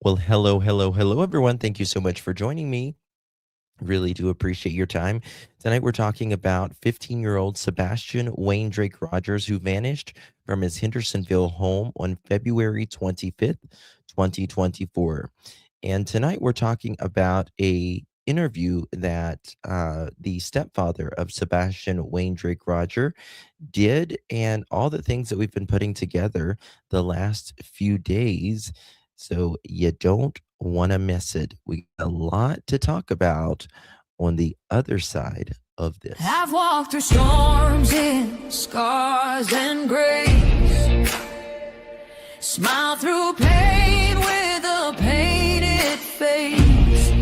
Well, hello, hello, hello, everyone. Thank you so much for joining me. Really do appreciate your time. Tonight, we're talking about 15-year-old Sebastian Wayne Drake Rogers, who vanished from his Hendersonville home on February 25th, 2024. And tonight, we're talking about a interview that the stepfather of Sebastian Wayne Drake Roger did, and all the things that we've been putting together the last few days. So you don't want to miss it. We got a lot to talk about on the other side of this. I've walked through storms in scars and grace, smile through pain with a painted face.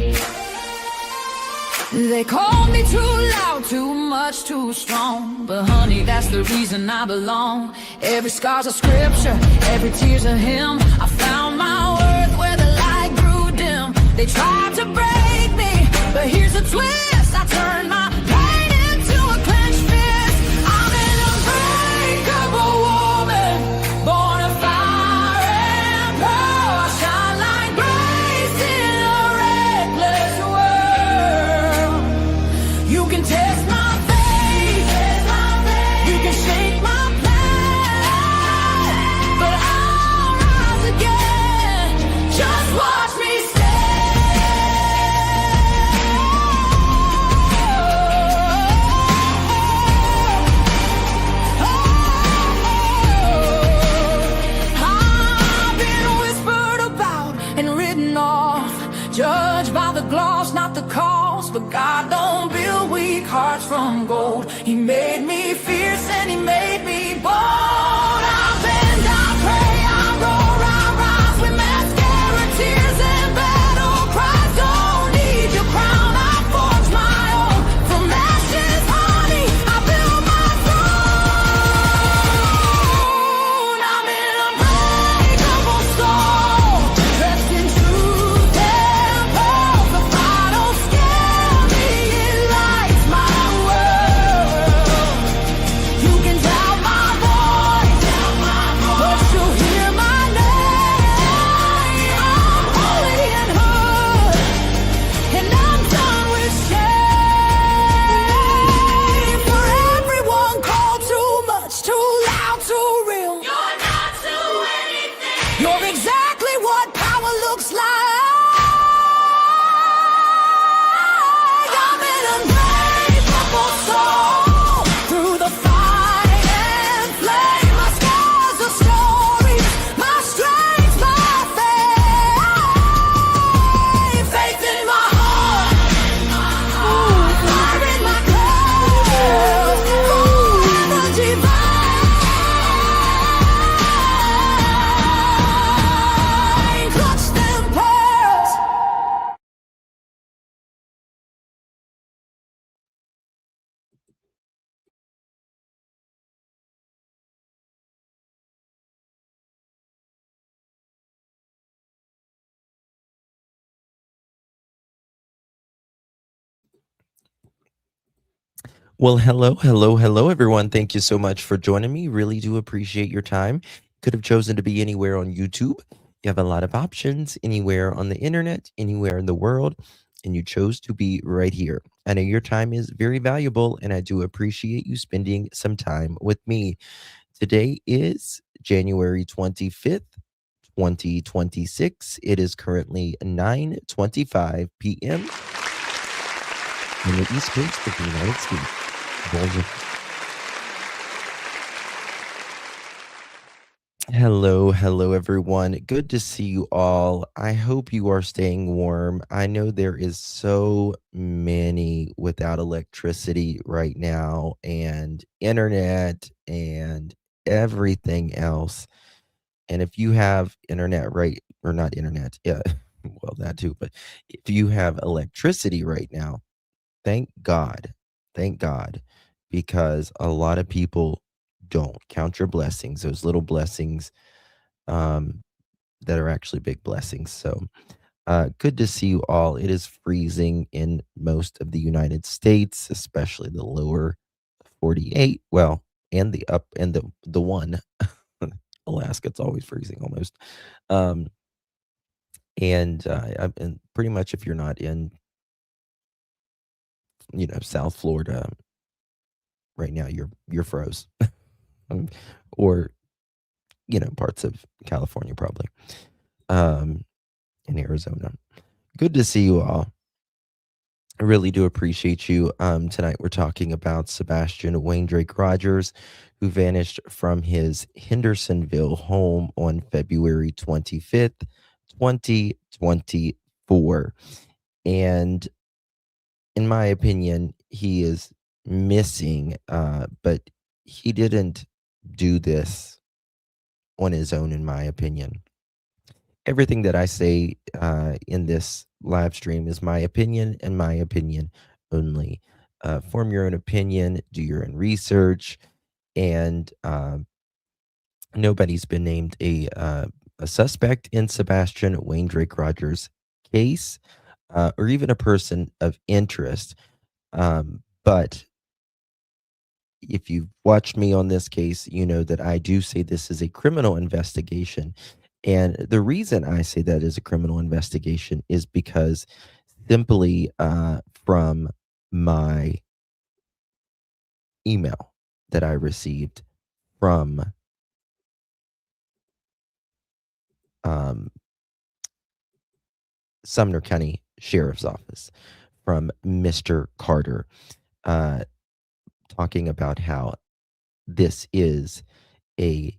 They call me too loud, too much, too strong, but honey, that's the reason I belong. Every scar's a scripture, every tear's a hymn. I found my worth where the light grew dim. They tried to break me, but here's a twist. I turned my pain into a clenched fist. I'm an unbreakable woman, born of fire and pearl. I shine like grace in a reckless world. You can test my faith, you can shake my plan, but I'll rise again. Just watch me I've been whispered about and written off, judged by the gloss, not the cost. But God don't build weak hearts from gold. He made me fierce and he made me bold. I bend, I pray, I roar, I rise with mascara, tears and battle cries. Don't need your crown, I forge my own. From ashes, honey, I build my throne. I'm an unbreakable soul, dressed in truth and pearl. The fire don't scare me, it lights my world. You can doubt my voice, but you'll hear my name. I'm holy and hood, and I'm done with shame. For everyone called too much, too loud, too real. You're not to anything. You're exactly what power looks like. I'm an unbreakable soul, through the fight and flame. My scars are stories, my strength, my faith. Faith in my heart, fire in my clothes, forever divine. Clutch them pearls. Well, hello, hello, hello, everyone. Thank you so much for joining me. Really do appreciate your time. Could have chosen to be anywhere on YouTube. You have a lot of options anywhere on the internet, anywhere in the world, and you chose to be right here. I know your time is very valuable, and I do appreciate you spending some time with me. Today is January 25th, 2026. It is currently 9:25 p.m. in the East Coast of the United States. Bonjour. Hello, hello, everyone. Good to see you all. I hope you are staying warm. I know there is so many without electricity right now, and internet and everything else. And if you have internet right, or not internet, yeah, well, that too, but if you have electricity right now, thank God. Thank God. Because a lot of people don't count your blessings, those little blessings um, that are actually big blessings. So good to see you all. It is freezing in most of the United States, especially the lower 48. Well, and the up and the one. Alaska, it's always freezing almost. Um, and pretty much if you're not in, South Florida right now, you're froze. Um, or, parts of California probably, um, in Arizona. Good to see you all. I really do appreciate you. Tonight we're talking about Sebastian Wayne Drake Rogers, who vanished from his Hendersonville home on February 25th, 2024. And in my opinion, he is missing, but he didn't do this on his own, in my opinion. Everything that I say in this live stream is my opinion and my opinion only. Form your own opinion, do your own research, and nobody's been named a suspect in Sebastian Wayne Drake Rogers' case, or even a person of interest. But if you've watched me on this case, you know that I do say this is a criminal investigation. And the reason I say that is a criminal investigation is because simply from my email that I received from um, Sumner County Sheriff's Office, from Mr. Carter, uh, talking about how this is a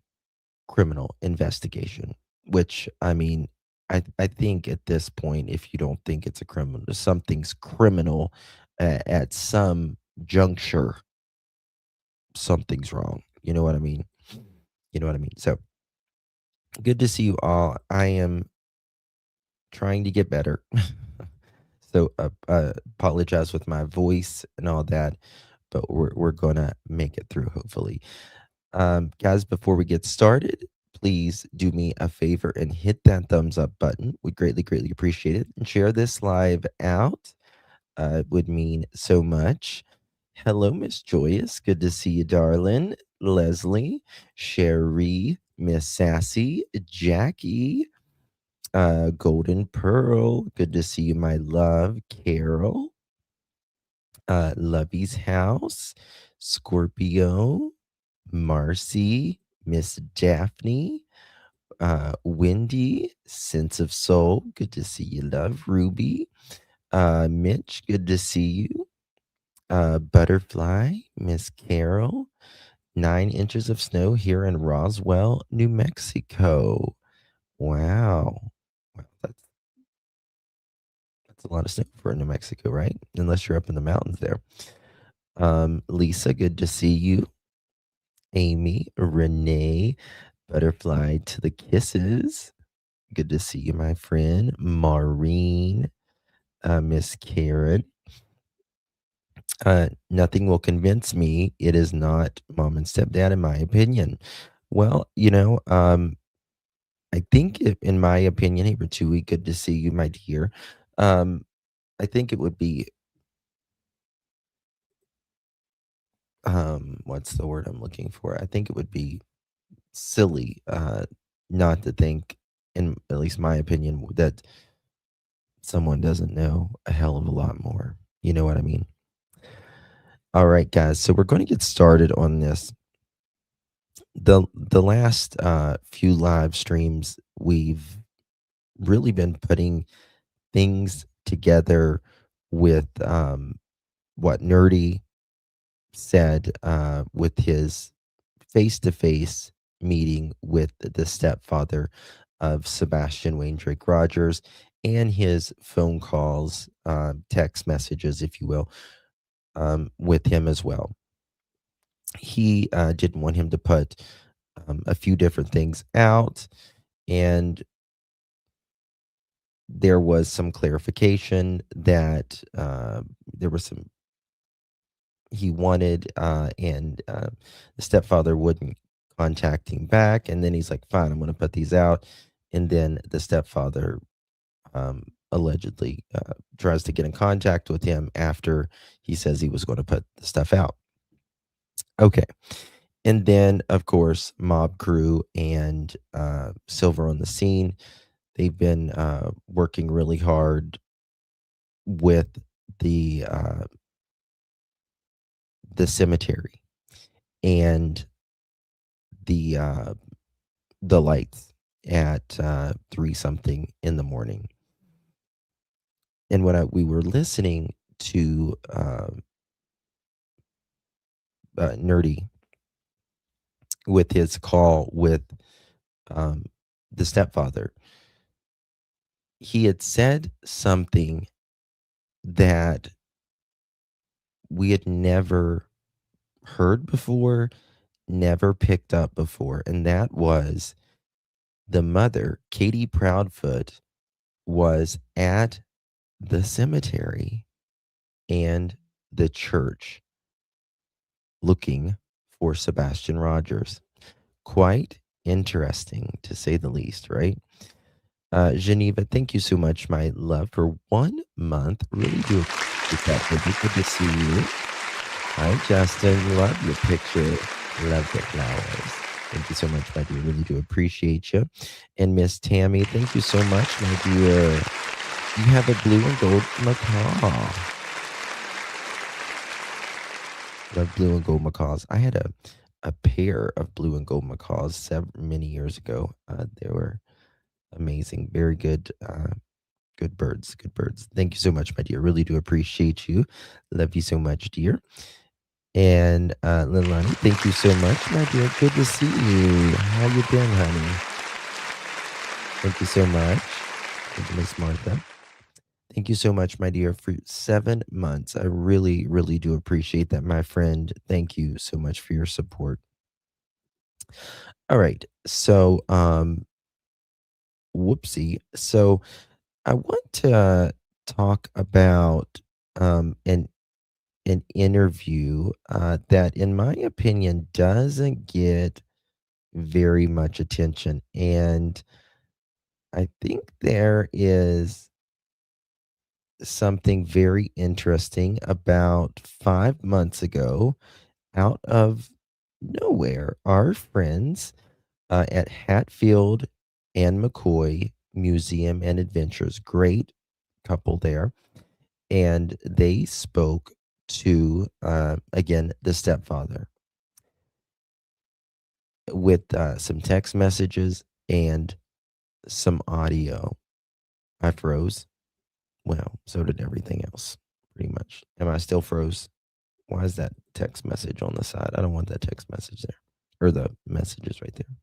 criminal investigation, which I mean, I think at this point, if you don't think it's a criminal, something's criminal at some juncture, something's wrong. You know what I mean? You know what I mean? So good to see you all. I am trying to get better. So apologize with my voice and all that, but we're gonna make it through hopefully. Guys, before we get started, please do me a favor and hit that thumbs up button. We greatly, greatly appreciate it. And share this live out. It would mean so much. Hello, Miss Joyous. Good to see you, darling. Leslie, Sherry, Miss Sassy, Jackie, Golden Pearl. Good to see you, my love. Carol, Lovey's House, Scorpio, Marcy, Miss Daphne, Wendy, Sense of Soul, good to see you, love. Ruby, Mitch, good to see you. Butterfly, Miss Carol, 9 inches of snow here in Roswell, New Mexico. Wow. Wow, that's a lot of snow for New Mexico, right? Unless you're up in the mountains there. Lisa, good to see you. Amy, Renee, Butterfly to the kisses. Good to see you, my friend. Maureen, Miss Karen. Nothing will convince me it is not mom and stepdad, in my opinion. Well, I think in my opinion, hey, Ratui, good to see you, my dear. I think it would be, what's the word I'm looking for? I think it would be silly not to think, in at least my opinion, that someone doesn't know a hell of a lot more. You know what I mean? All right, guys. So we're going to get started on this. The last few live streams, we've really been putting things together with what Nerdy said with his face-to-face meeting with the stepfather of Sebastian Wayne Drake Rogers, and his phone calls, text messages, if you will, with him as well. He didn't want him to put a few different things out, and there was some clarification that there was some he wanted, and the stepfather wouldn't contact him back. And then he's like, fine, I'm going to put these out. And then the stepfather allegedly tries to get in contact with him after he says he was going to put the stuff out. Okay. And then, of course, Mob Crew and Silver on the scene. They've been working really hard with the uh, the cemetery and the uh, the lights at 3 something in the morning. And when we were listening to Nerdy with his call with um, the stepfather, he had said something that we had never heard before, never picked up before. And that was the mother, Katie Proudfoot, was at the cemetery and the church looking for Sebastian Rogers. Quite interesting, to say the least, right? Geneva, thank you so much, my love, for 1 month. Really do appreciate that, baby. Good to see you. Hi, Justin. Love your picture. Love the flowers. Thank you so much, my dear. Really do appreciate you. And Miss Tammy, thank you so much, my dear. You have a blue and gold macaw. Love blue and gold macaws. I had a pair of blue and gold macaws many years ago. They were amazing. Very good. Good birds. Good birds. Thank you so much, my dear. Really do appreciate you. Love you so much, dear. And Lilani, thank you so much, my dear. Good to see you. How you been, honey? Thank you so much. Thank you, Miss Martha. Thank you so much, my dear, for 7 months. I really, really do appreciate that, my friend. Thank you so much for your support. All right. So, whoopsie. So, I want to talk about an interview that, in my opinion, doesn't get very much attention, and I think there is something very interesting. About 5 months ago, out of nowhere, our friends at Hatfield and McCoy Museum and Adventures, great couple there, and they spoke to again the stepfather with some text messages and some audio. I froze. Well, so did everything else, pretty much. Am I still froze? Why is that text message on the side? I don't want that text message there. Or the messages right there.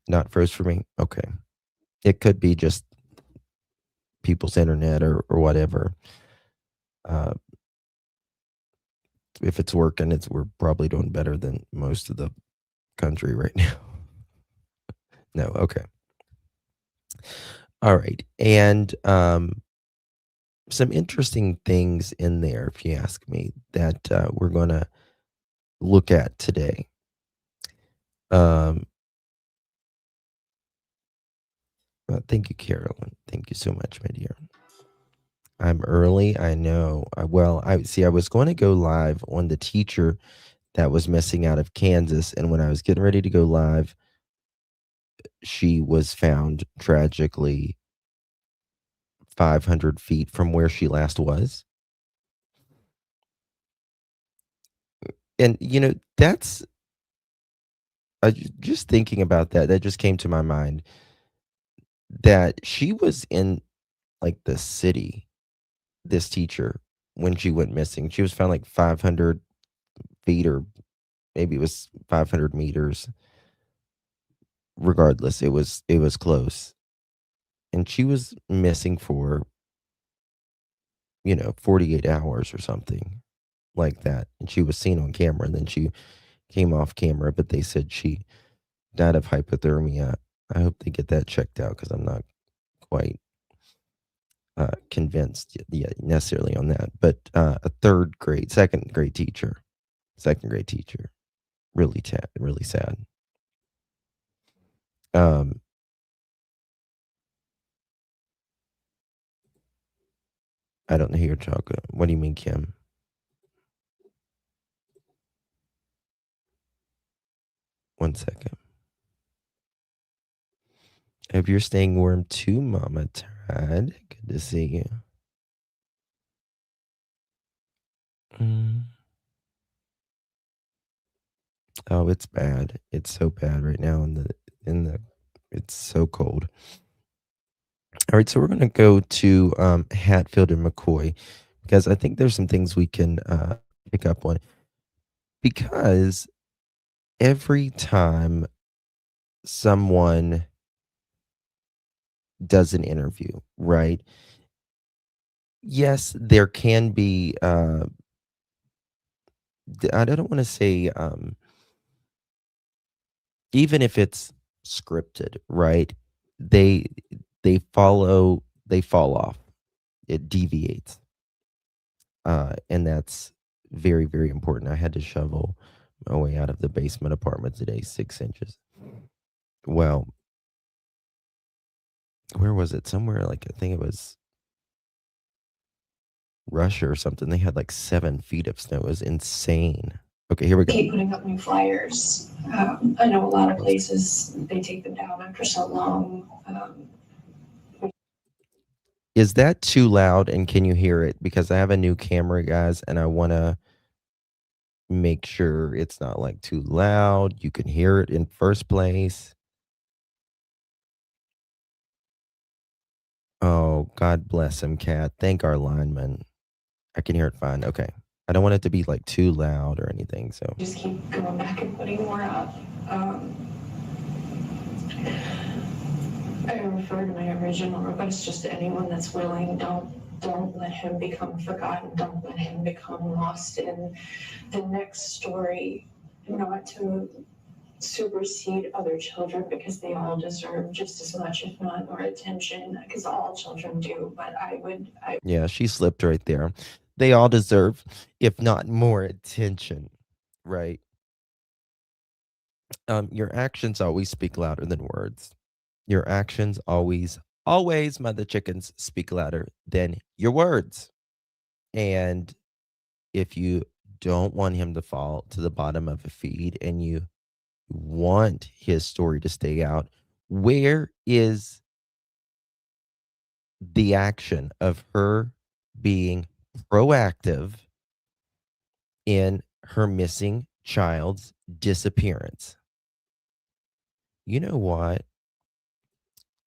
Not froze for me? Okay. It could be just people's internet or whatever. Uh, if it's working, we're probably doing better than most of the country right now. No, okay. All right. And some interesting things in there, if you ask me, that we're going to look at today. Um, Thank you, Carolyn. Thank you so much, my dear. I'm early. I know. Well, I see. I was going to go live on the teacher that was missing out of Kansas, and when I was getting ready to go live, she was found tragically 500 feet from where she last was. And that's just thinking about that. That just came to my mind that she was in like the city. This teacher, when she went missing, she was found like 500 feet, or maybe it was 500 meters. Regardless, it was close, and she was missing for 48 hours or something like that, and she was seen on camera, and then she came off camera, but they said she died of hypothermia. I hope they get that checked out because I'm not quite convinced yet necessarily on that. But a second grade teacher, really sad. Um, I don't know who you're talking. What do you mean, Kim? One second. Hope you're staying warm too, Mama Todd. Good to see you. Mm. Oh, it's bad. It's so bad right now in the it's so cold. All right, so we're gonna go to Hatfield and McCoy because I think there's some things we can pick up on because every time someone does an interview, right? Yes, there can be I don't want to say even if it's scripted, right? They they fall off. It deviates. And that's very, very important. I had to shovel my way out of the basement apartment today, 6 inches. Well, where was it? Somewhere like I think it was Russia or something. They had like 7 feet of snow. It was insane. Okay, here we go. Keep putting up new flyers. I know a lot of places, they take them down after so long. Is that too loud and can you hear it? Because I have a new camera, guys, and I want to make sure it's not like too loud. You can hear it in first place. Oh, God bless him, Cat. Thank our lineman. I can hear it fine. Okay. I don't want it to be like too loud or anything. So Just keep going back and putting more up. I refer to my original request just to anyone that's willing. Don't let him become forgotten. Don't let him become lost in the next story. Not to supersede other children because they all deserve just as much, if not more attention, because all children do. But yeah, she slipped right there. They all deserve, if not more attention, right? Your actions always speak louder than words. Your actions always, mother chickens, speak louder than your words. And if you don't want him to fall to the bottom of a feed and you want his story to stay out, where is the action of her being proactive in her missing child's disappearance? You know what?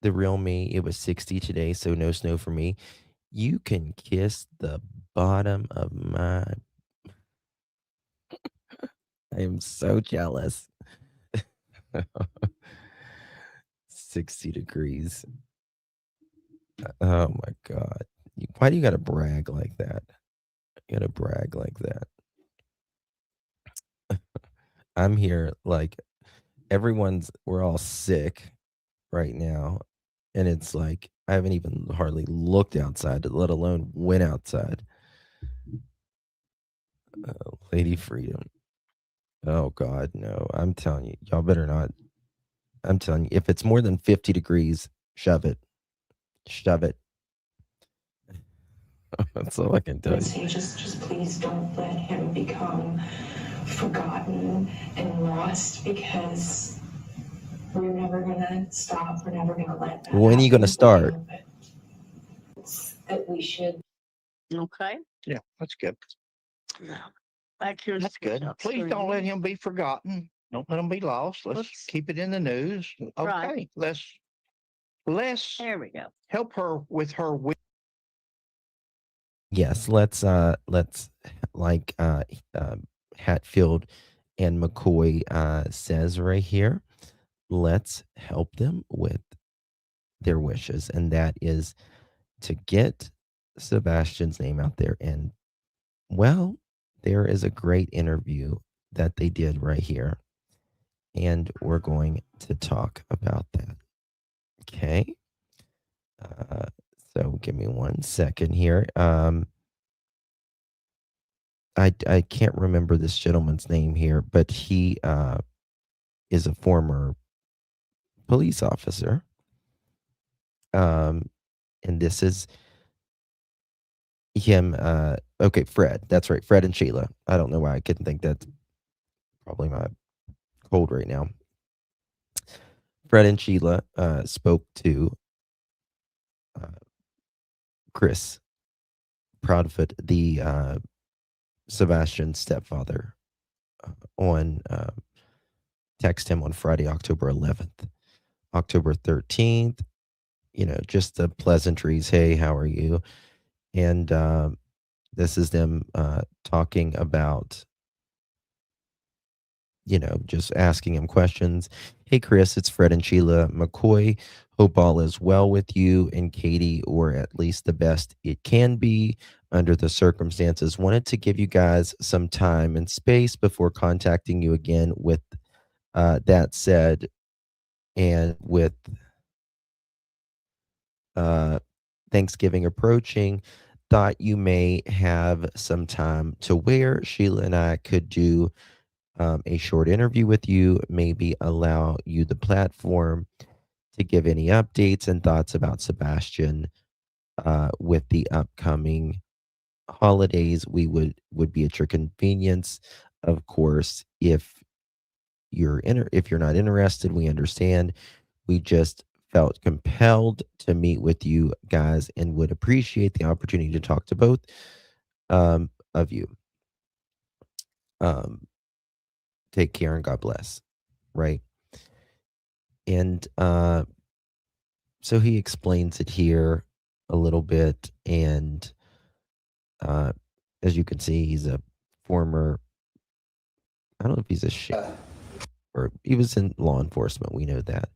The real me, it was 60 today, so no snow for me. You can kiss the bottom of my. I am so jealous. 60 degrees. Oh my God. Why do you got to brag like that? You got to brag like that. I'm here like we're all sick right now. And it's like, I haven't even hardly looked outside, let alone went outside. Lady Freedom. Oh God, no. I'm telling you, y'all better not. I'm telling you, if it's more than 50 degrees, shove it. Shove it. That's all I can tell would you. say just please don't let him become forgotten and lost because we're never gonna stop. We're never gonna let that When are you going to start? That we should. Okay. Yeah, that's good. Back here. That's good. Please don't let him be forgotten. Don't let him be lost. Let's keep it in the news. Okay, Right. let's There we go. help her with her. Yes, let's like Hatfield and McCoy says right here, let's help them with their wishes, and that is to get Sebastian's name out there. And well, there is a great interview that they did right here, and we're going to talk about that. Okay. So give me 1 second here. I can't remember this gentleman's name here, but he is a former police officer. And this is him. Okay, Fred. That's right, Fred and Sheila. I don't know why I couldn't think that's probably my cold right now. Fred and Sheila spoke to Chris Proudfoot, the Sebastian stepfather, on text him on Friday, October 11th. October 13th, just the pleasantries. Hey, how are you? And this is them talking about, just asking him questions. Hey, Chris, it's Fred and Sheila McCoy. Hope all is well with you and Katie, or at least the best it can be under the circumstances. Wanted to give you guys some time and space before contacting you again. With that said, and with Thanksgiving approaching, thought you may have some time to where Sheila and I could do a short interview with you, maybe allow you the platform to give any updates and thoughts about Sebastian with the upcoming holidays. We would be at your convenience. Of course, if you're not interested, we understand. We just felt compelled to meet with you guys and would appreciate the opportunity to talk to both of you. Take care and God bless. Right. And so he explains it here a little bit. And as you can see, he's a former, I don't know if he's a sheriff, or he was in law enforcement. We know that.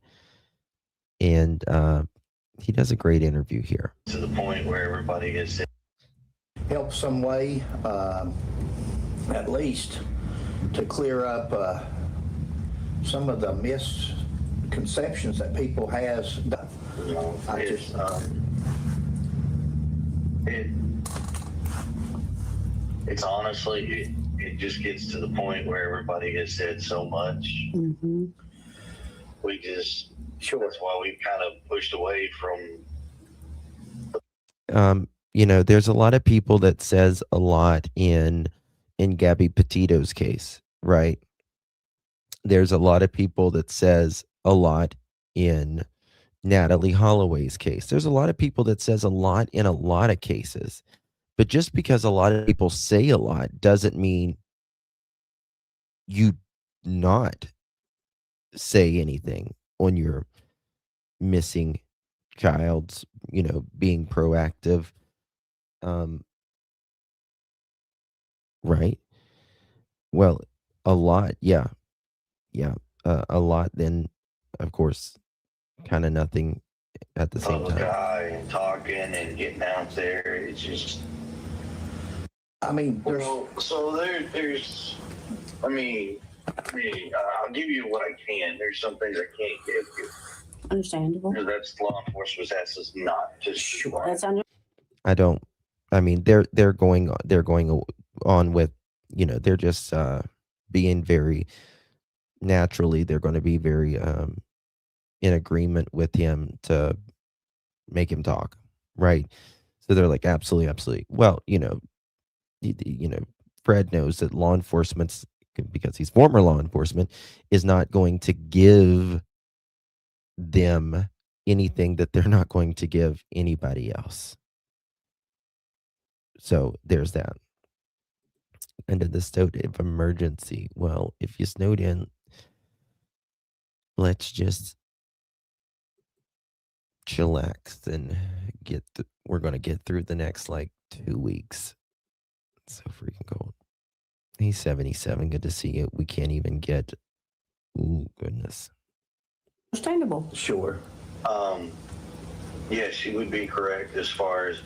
And he does a great interview here. To the point where everybody is Help some way, at least to clear up some of the misconceptions that people has. It's honestly, it just gets to the point where everybody has said so much. Mm-hmm. We just, that's why we kind of pushed away from. There's a lot of people that says a lot in Gabby Petito's case, right? There's a lot of people that says a lot in Natalie Holloway's case. There's a lot of people that says a lot in a lot of cases. But just because a lot of people say a lot doesn't mean you not say anything on your missing child's, being proactive. Right. Well, a lot. Yeah. A lot. Then, of course, kind of nothing at the same Public time. eye and talking and getting out there. It's just. I mean, there's. I'll give you what I can. There's some things I can't give you. Understandable. Because that's law enforcement's asks us not to. Sure. That's under. They're going on with, they're just being very naturally, they're going to be very in agreement with him to make him talk, right? So they're like, absolutely. Well, Fred knows that law enforcement's, because he's former law enforcement, is not going to give them anything that they're not going to give anybody else. So there's that. Under the state of emergency. Well, if you snowed in, let's just chillax and we're going to get through the next 2 weeks. It's so freaking cold. He's 77. Good to see you. We can't even get. Ooh, goodness. Understandable. Sure. Yes, you would be correct as far as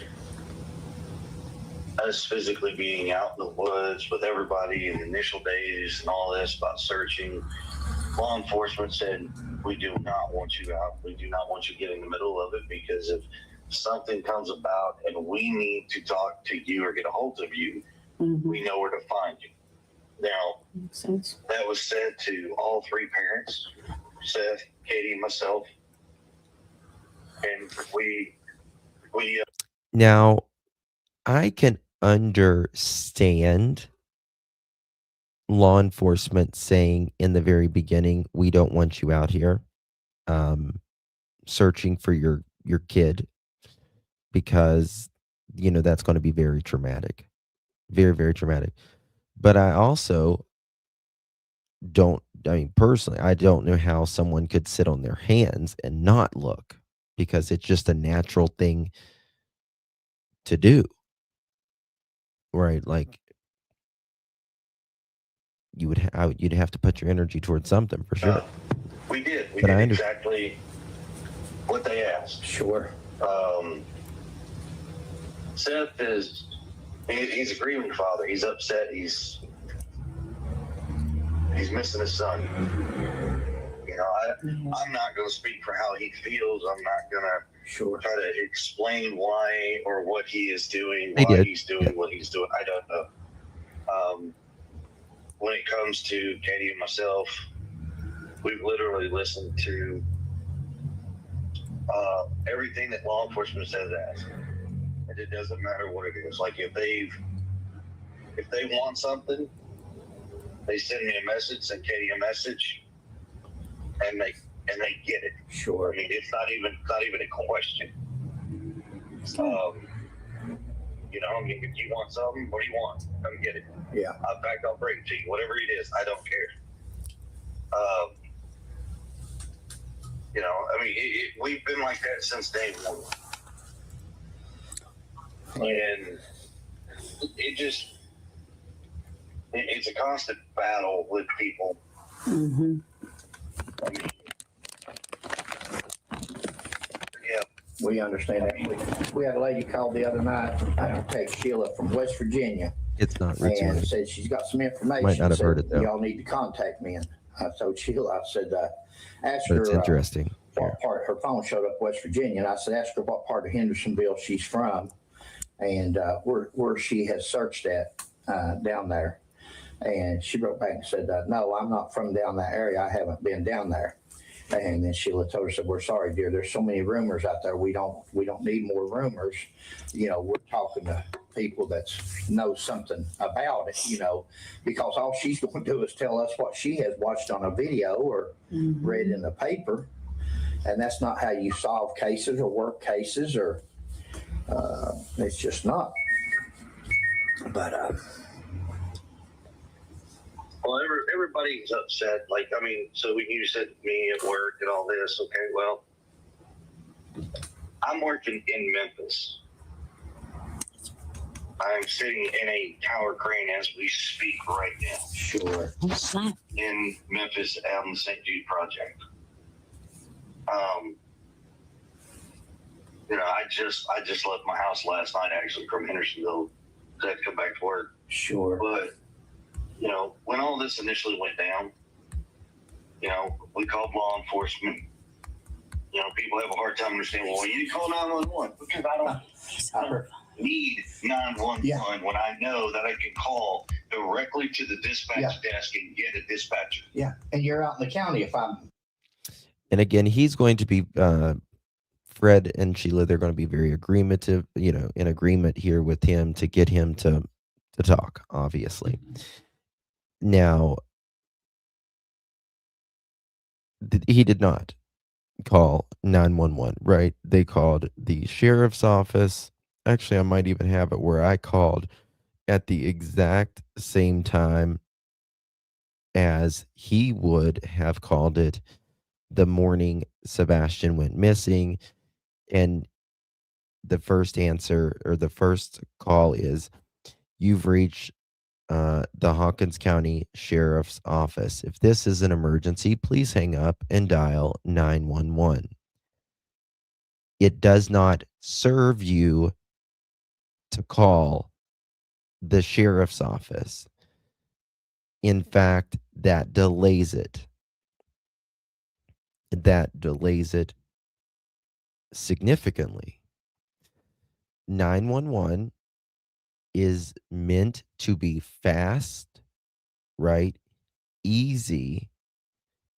us physically being out in the woods with everybody in the initial days and all this about searching. Law enforcement said, we do not want you out. We do not want you to get in the middle of it, because if something comes about and we need to talk to you or get a hold of you, we know where to find you. Now, makes sense. That was said to all three parents, Seth, Katie, and myself. And we now, I can understand law enforcement saying in the very beginning, we don't want you out here. searching for your kid, because that's going to be very traumatic, very, very traumatic. But I also don't, I mean, personally, I don't know how someone could sit on their hands and not look, because it's just a natural thing to do, right? Like, you'd have to put your energy towards something for sure. We did. We But did exactly what they asked. Sure. Seth he's a grieving father. He's upset. He's missing his son. I'm not going to speak for how he feels. I'm not going to try to explain why or what he is doing, he's doing what he's doing. I don't know. When it comes to Katie and myself, we've literally listened to everything that law enforcement says as. And it doesn't matter what it is. Like, if they want something, they send me a message, send Katie a message, and they get it. Sure. I mean, it's not even a question. I mean, if you want something, what do you want? Come get it. Yeah. In fact, I'll bring it to you. Whatever it is, I don't care. I mean, we've been like that since day one. And it's a constant battle with people. Mm-hmm. I mean, yeah. We understand that. We had a lady called the other night, Sheila from West Virginia, it's not and recorded. said she's got some information. Might not have said, heard it, though. Y'all need to contact me. And I told Sheila, I said, ask But her. it's interesting. What part, her phone showed up West Virginia, and I said, ask her what part of Hendersonville she's from, and where she has searched at down there. And she wrote back and said, no, I'm not from down that area. I haven't been down there. And then Sheila told her, said, we're sorry, dear. There's so many rumors out there. We don't need more rumors. We're talking to people that know something about it, because all she's going to do is tell us what she has watched on a video or read in the paper. And that's not how you solve cases or work cases, or it's just not. But well, everybody's upset. Like, I mean, so when you said me at work and all this, okay, well, I'm working in Memphis. I'm sitting in a tower crane as we speak right now. sure. In Memphis on the St. Jude project. I just left my house last night, actually, from Hendersonville to come back to work. Sure. But, when all this initially went down, we called law enforcement. People have a hard time understanding, well, you call 911 because I don't need 911 when I know that I can call directly to the dispatch desk and get a dispatcher. Yeah. And you're out in the county And again, he's going to be Fred and Sheila. They're going to be very in agreement here with him to get him to talk. Obviously, now he did not call 911. Right? They called the sheriff's office. Actually, I might even have it where I called at the exact same time as he would have called it the morning Sebastian went missing. And the first answer, or the first call, is, you've reached the Hawkins County Sheriff's Office. If this is an emergency, please hang up and dial 911. It does not serve you to call the sheriff's office. In fact, that delays it. That delays it significantly. 911 is meant to be fast, right? Easy,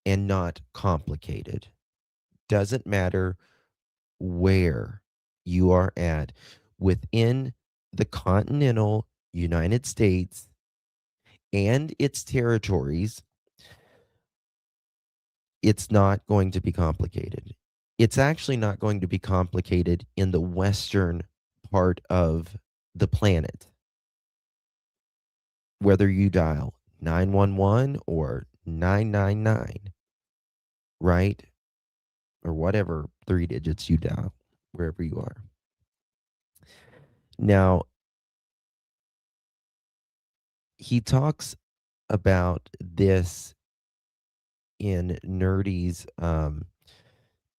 and not complicated. Doesn't matter where you are at within the continental United States and its territories. it's not going to be complicated. It's actually not going to be complicated in the western part of the planet. Whether you dial 911 or 999, right? Or whatever 3 digits you dial, wherever you are. Now, he talks about this in Nerdy's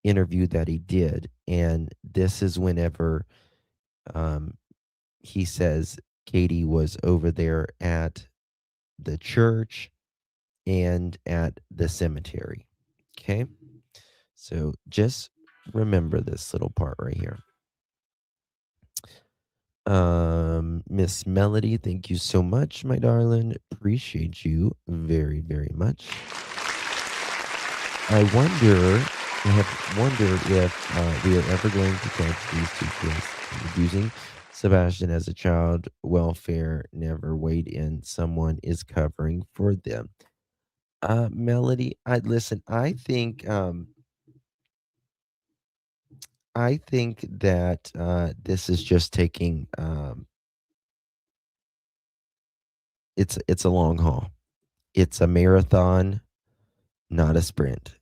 interview that he did. And this is whenever he says Katie was over there at the church and at the cemetery. Okay. So just remember this little part right here. Miss Melody, thank you so much, my darling. Appreciate you very, very much. I have wondered if we are ever going to catch these two kids abusing Sebastian as a child. Welfare never weighed in. Someone is covering for them. Melody, I think that this is just taking it's a long haul. It's a marathon, not a sprint.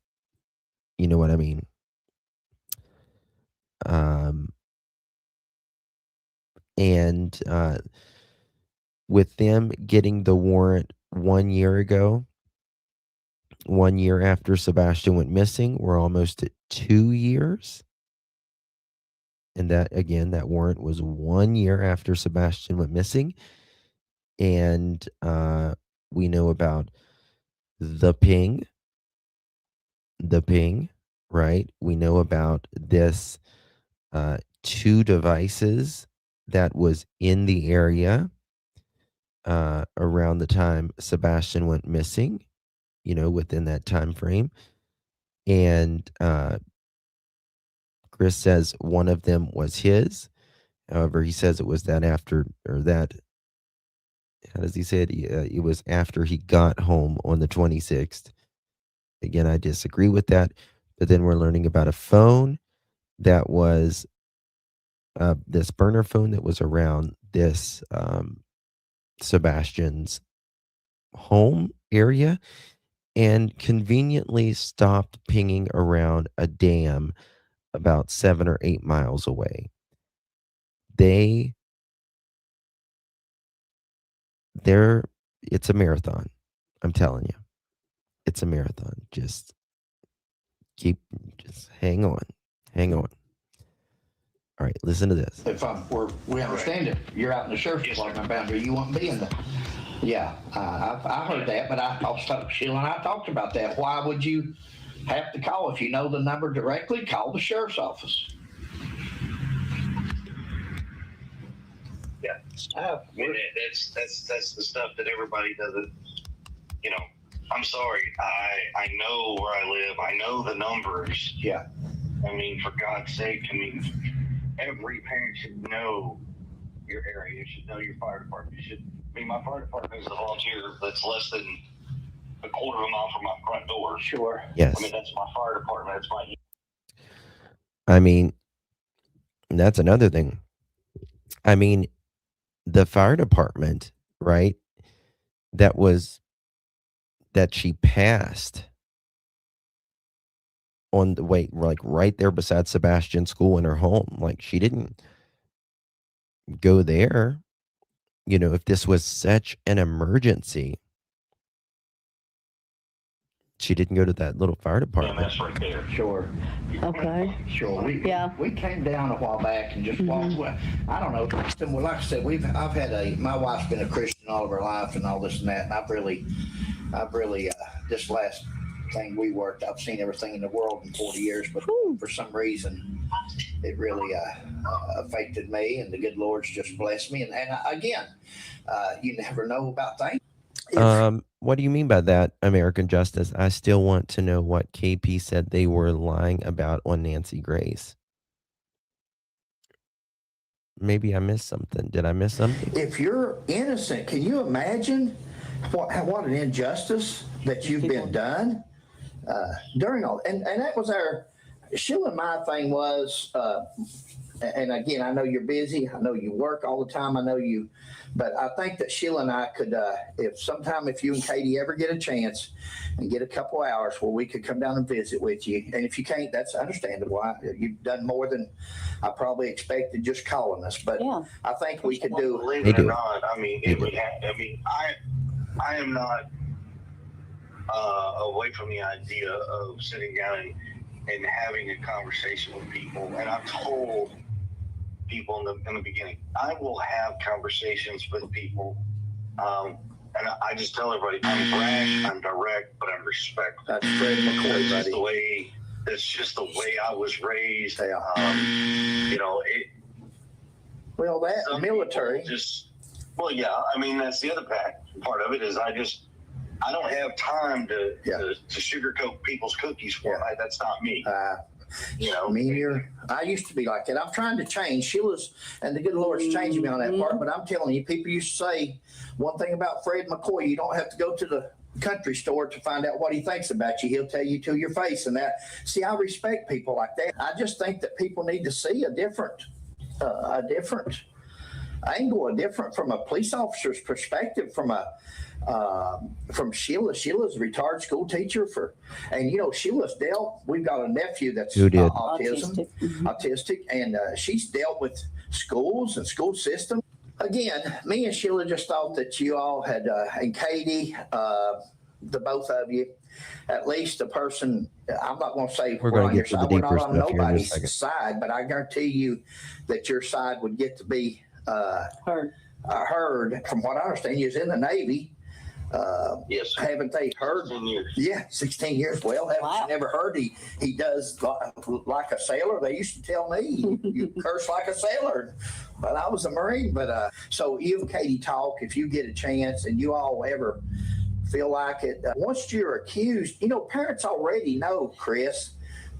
You know what I mean? And with them getting the warrant 1 year ago, 1 year after Sebastian went missing, we're almost at 2 years. And that warrant was 1 year after Sebastian went missing. And we know about the ping, right? We know about this 2 devices that was in the area around the time Sebastian went missing, within that time frame. And Chris says one of them was his. However, he says it was that after, or that, how does he say it? It was after he got home on the 26th. Again, I disagree with that. But then we're learning about a phone that was this burner phone that was around this Sebastian's home area and conveniently stopped pinging around a dam about 7 or 8 miles away. It's a marathon. I'm telling you. It's a marathon. Just hang on. Hang on. All right, listen to this. If we understand it, you're out in the sheriff's department boundary, you won't be in the. Yeah, I heard that, but Sheila and I talked about that. Why would you have to call if you know the number directly? Call the sheriff's office. Yeah, I mean, that's the stuff that everybody doesn't. I'm sorry. I know where I live. I know the numbers. Yeah. I mean, for God's sake, every parent should know your area. You should know your fire department. My fire department is a volunteer that's less than a quarter of a mile from my front door. Sure. Yes. That's my fire department. That's my. That's another thing. The fire department, right? That she passed on the way, like right there beside Sebastian's school in her home. Like she didn't go there. If this was such an emergency, she didn't go to that little fire department. That's right there. Sure. Okay. Sure. We came down a while back and just walked away. I don't know. Well, like I said, my wife's been a Christian all of her life and all this and that, and I've really this last thing we worked, I've seen everything in the world in 40 years, but for some reason it really affected me, and the good Lord's just blessed me. And again, you never know about things. What do you mean by that, American Justice? I still want to know what KP said they were lying about on Nancy Grace. Maybe I missed something. Did I miss something? If you're innocent, can you imagine what an injustice that you've been done? during all, and that was our Sheila and my thing was, and again, I know you're busy. I know you work all the time. I know you, but I think that Sheila and I could, if you and Katie ever get a chance and get a couple hours where we could come down and visit with you. And if you can't, that's understandable. You've done more than I probably expected just calling us, but Yeah. I think we could do. Believe They it or do. not, I mean, They it do. would have, I mean, I am not away from the idea of sitting down and having a conversation with people. And I've told people in the beginning, I will have conversations with people. And I just tell everybody, I'm brash, I'm direct, but I'm respectful. That's Fred McCoy, buddy. That's just the way I was raised. Yeah. You know, Well, that some military. people well, yeah. I mean, that's the other part of it is I don't have time to sugarcoat people's cookies for them. That's not me. You know, I used to be like that. I'm trying to change. Sheila's, and the good Lord's changing me on that part. But I'm telling you, people used to say one thing about Fred McCoy: you don't have to go to the country store to find out what he thinks about you. He'll tell you to your face. And that, see, I respect people like that. I just think that people need to see a different angle, from a police officer's perspective, from Sheila. Sheila's a retired school teacher and Sheila's dealt. We've got a nephew that's autistic, and she's dealt with schools and school systems. Again, me and Sheila just thought that you all had, and Katie, the both of you, at least a person. I'm not going to say We're going to get to the deeper not on stuff here in a nobody's second. side, but I guarantee you that your side would get to be heard. From what I understand, he was in the Navy. yes. Haven't they heard? 16 years. Yeah, 16 years. Well, haven't you never heard he does like a sailor? They used to tell me you curse like a sailor, but I was a Marine. But so you and Katie talk if you get a chance, and you all ever feel like it. Once you're accused, parents already know, Chris,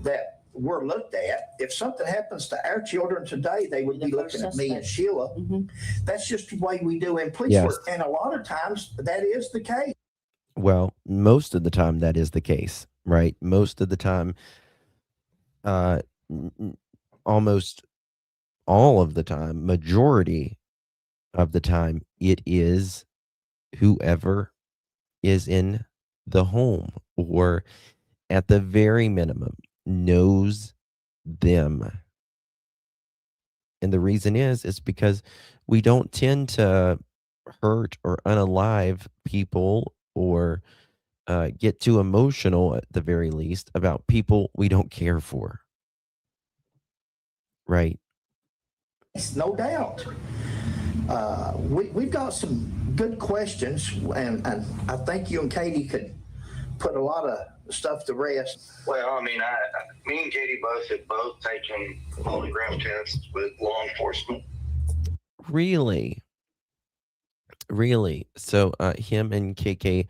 that we're looked at. If something happens to our children today, they would be looking at me and Sheila. Mm-hmm. That's just the way we do in police work. And a lot of times that is the case. Well, most of the time that is the case, right? Most of the time, almost all of the time, majority of the time, it is whoever is in the home, or at the very minimum knows them. And the reason is because we don't tend to hurt or unalive people, or get too emotional, at the very least, about people we don't care for. Right? No doubt. We've got some good questions, and I think you and Katie could put a lot of stuff to rest. Well, I mean, me and Katie have taken polygraph tests with law enforcement. Really? So him and KK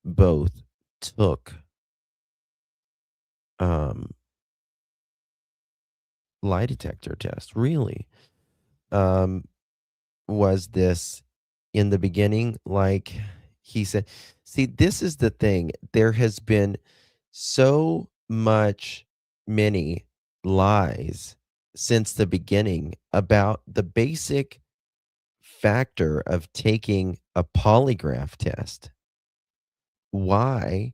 both took lie detector tests. Really? Was this in the beginning, like he said? See, this is the thing. There has been so many lies since the beginning about the basic factor of taking a polygraph test. Why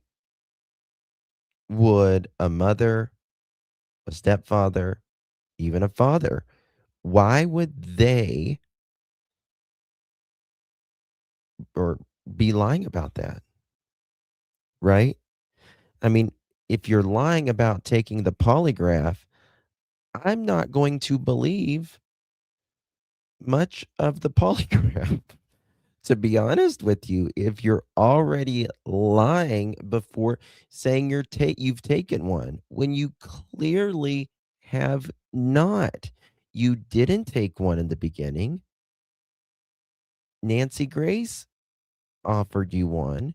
would a mother, a stepfather, even a father, why would they or be lying about that? Right? I mean, if you're lying about taking the polygraph, I'm not going to believe much of the polygraph. To be honest with you, if you're already lying before saying you've taken one, when you clearly have not. You didn't take one in the beginning. Nancy Grace offered you one,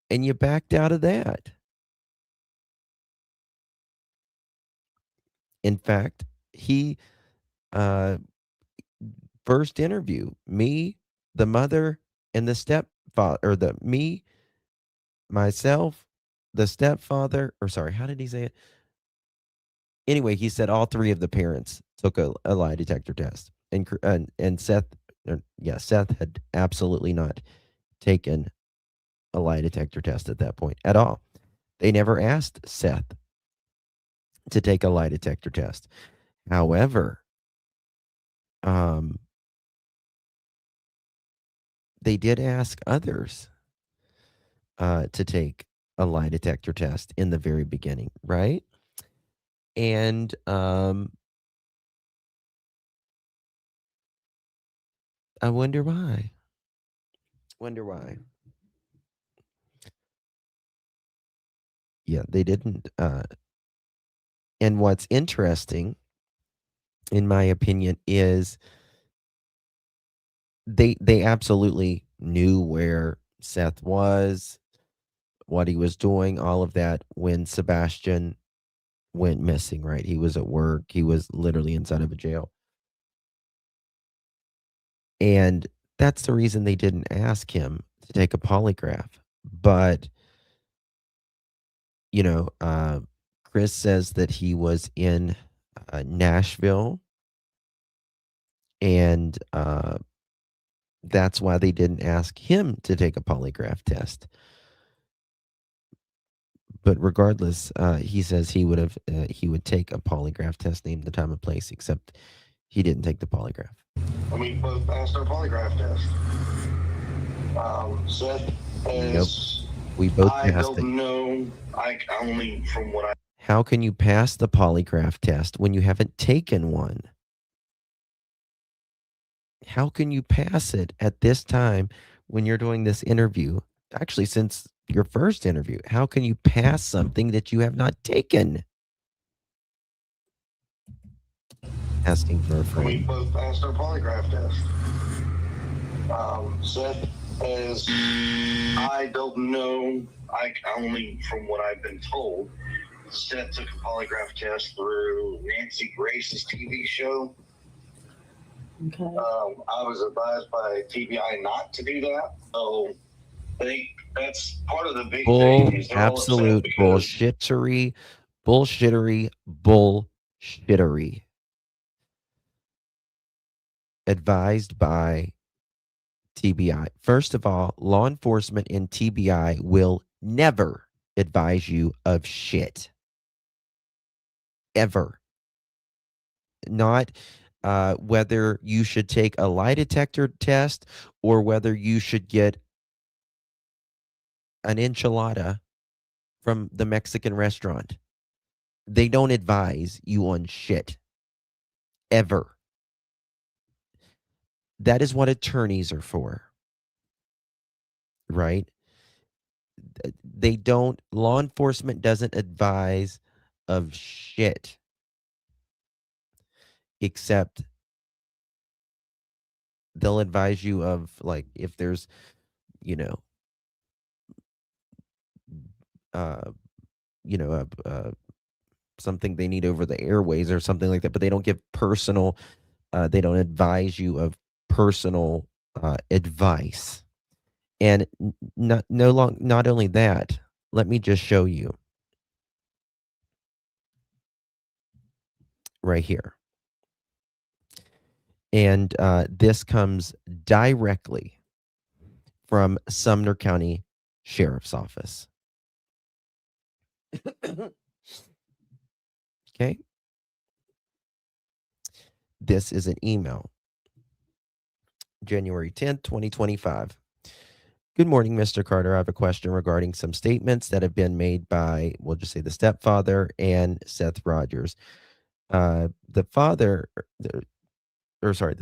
and you backed out of that. In fact, he first interview, me, the mother, and the stepfather, or myself, the stepfather, or sorry, how did he say it? Anyway, he said all three of the parents took a lie detector test, and Seth, Seth had absolutely not taken a lie detector test at that point at all. They never asked Seth to take a lie detector test. However, they did ask others to take a lie detector test in the very beginning, right? And I wonder why. Wonder why. Yeah, they didn't. And what's interesting, in my opinion, is they absolutely knew where Seth was, what he was doing, all of that when Sebastian went missing, right? He was at work. He was literally inside of a jail. And that's the reason they didn't ask him to take a polygraph. But, you know, Chris says that he was in Nashville, and that's why they didn't ask him to take a polygraph test. But regardless, he says he would take a polygraph test, name the time and place, except he didn't take the polygraph. And we both passed our polygraph test. Seth has. We both I passed don't it. know. I only from what I. How can you pass the polygraph test when you haven't taken one? How can you pass it at this time when you're doing this interview? Actually, since your first interview, how can you pass something that you have not taken? Asking for a We friend. both passed our polygraph test. Seth has. I don't know. I only from what I've been told. Seth took a polygraph test through Nancy Grace's TV show. Okay. I was advised by TBI not to do that. So that's part of the big thing. Is they're all upset Absolute because bullshittery, bullshittery. Advised by TBI. First of all, law enforcement and TBI will never advise you of shit. Ever. Not whether you should take a lie detector test or whether you should get an enchilada from the Mexican restaurant. They don't advise you on shit. Ever. That is what attorneys are for. Right? Law enforcement doesn't advise of shit. Except they'll advise you of, like, if there's, you know, uh, something they need over the airways or something like that, but they don't give personal, they don't advise you of personal advice. And not only that, let me just show you right here. And this comes directly from Sumner County Sheriff's Office. Okay. This is an email. January 10th, 2025. Good morning, Mr. Carter. I have a question regarding some statements that have been made by, we'll just say, the stepfather and Seth Rogers. The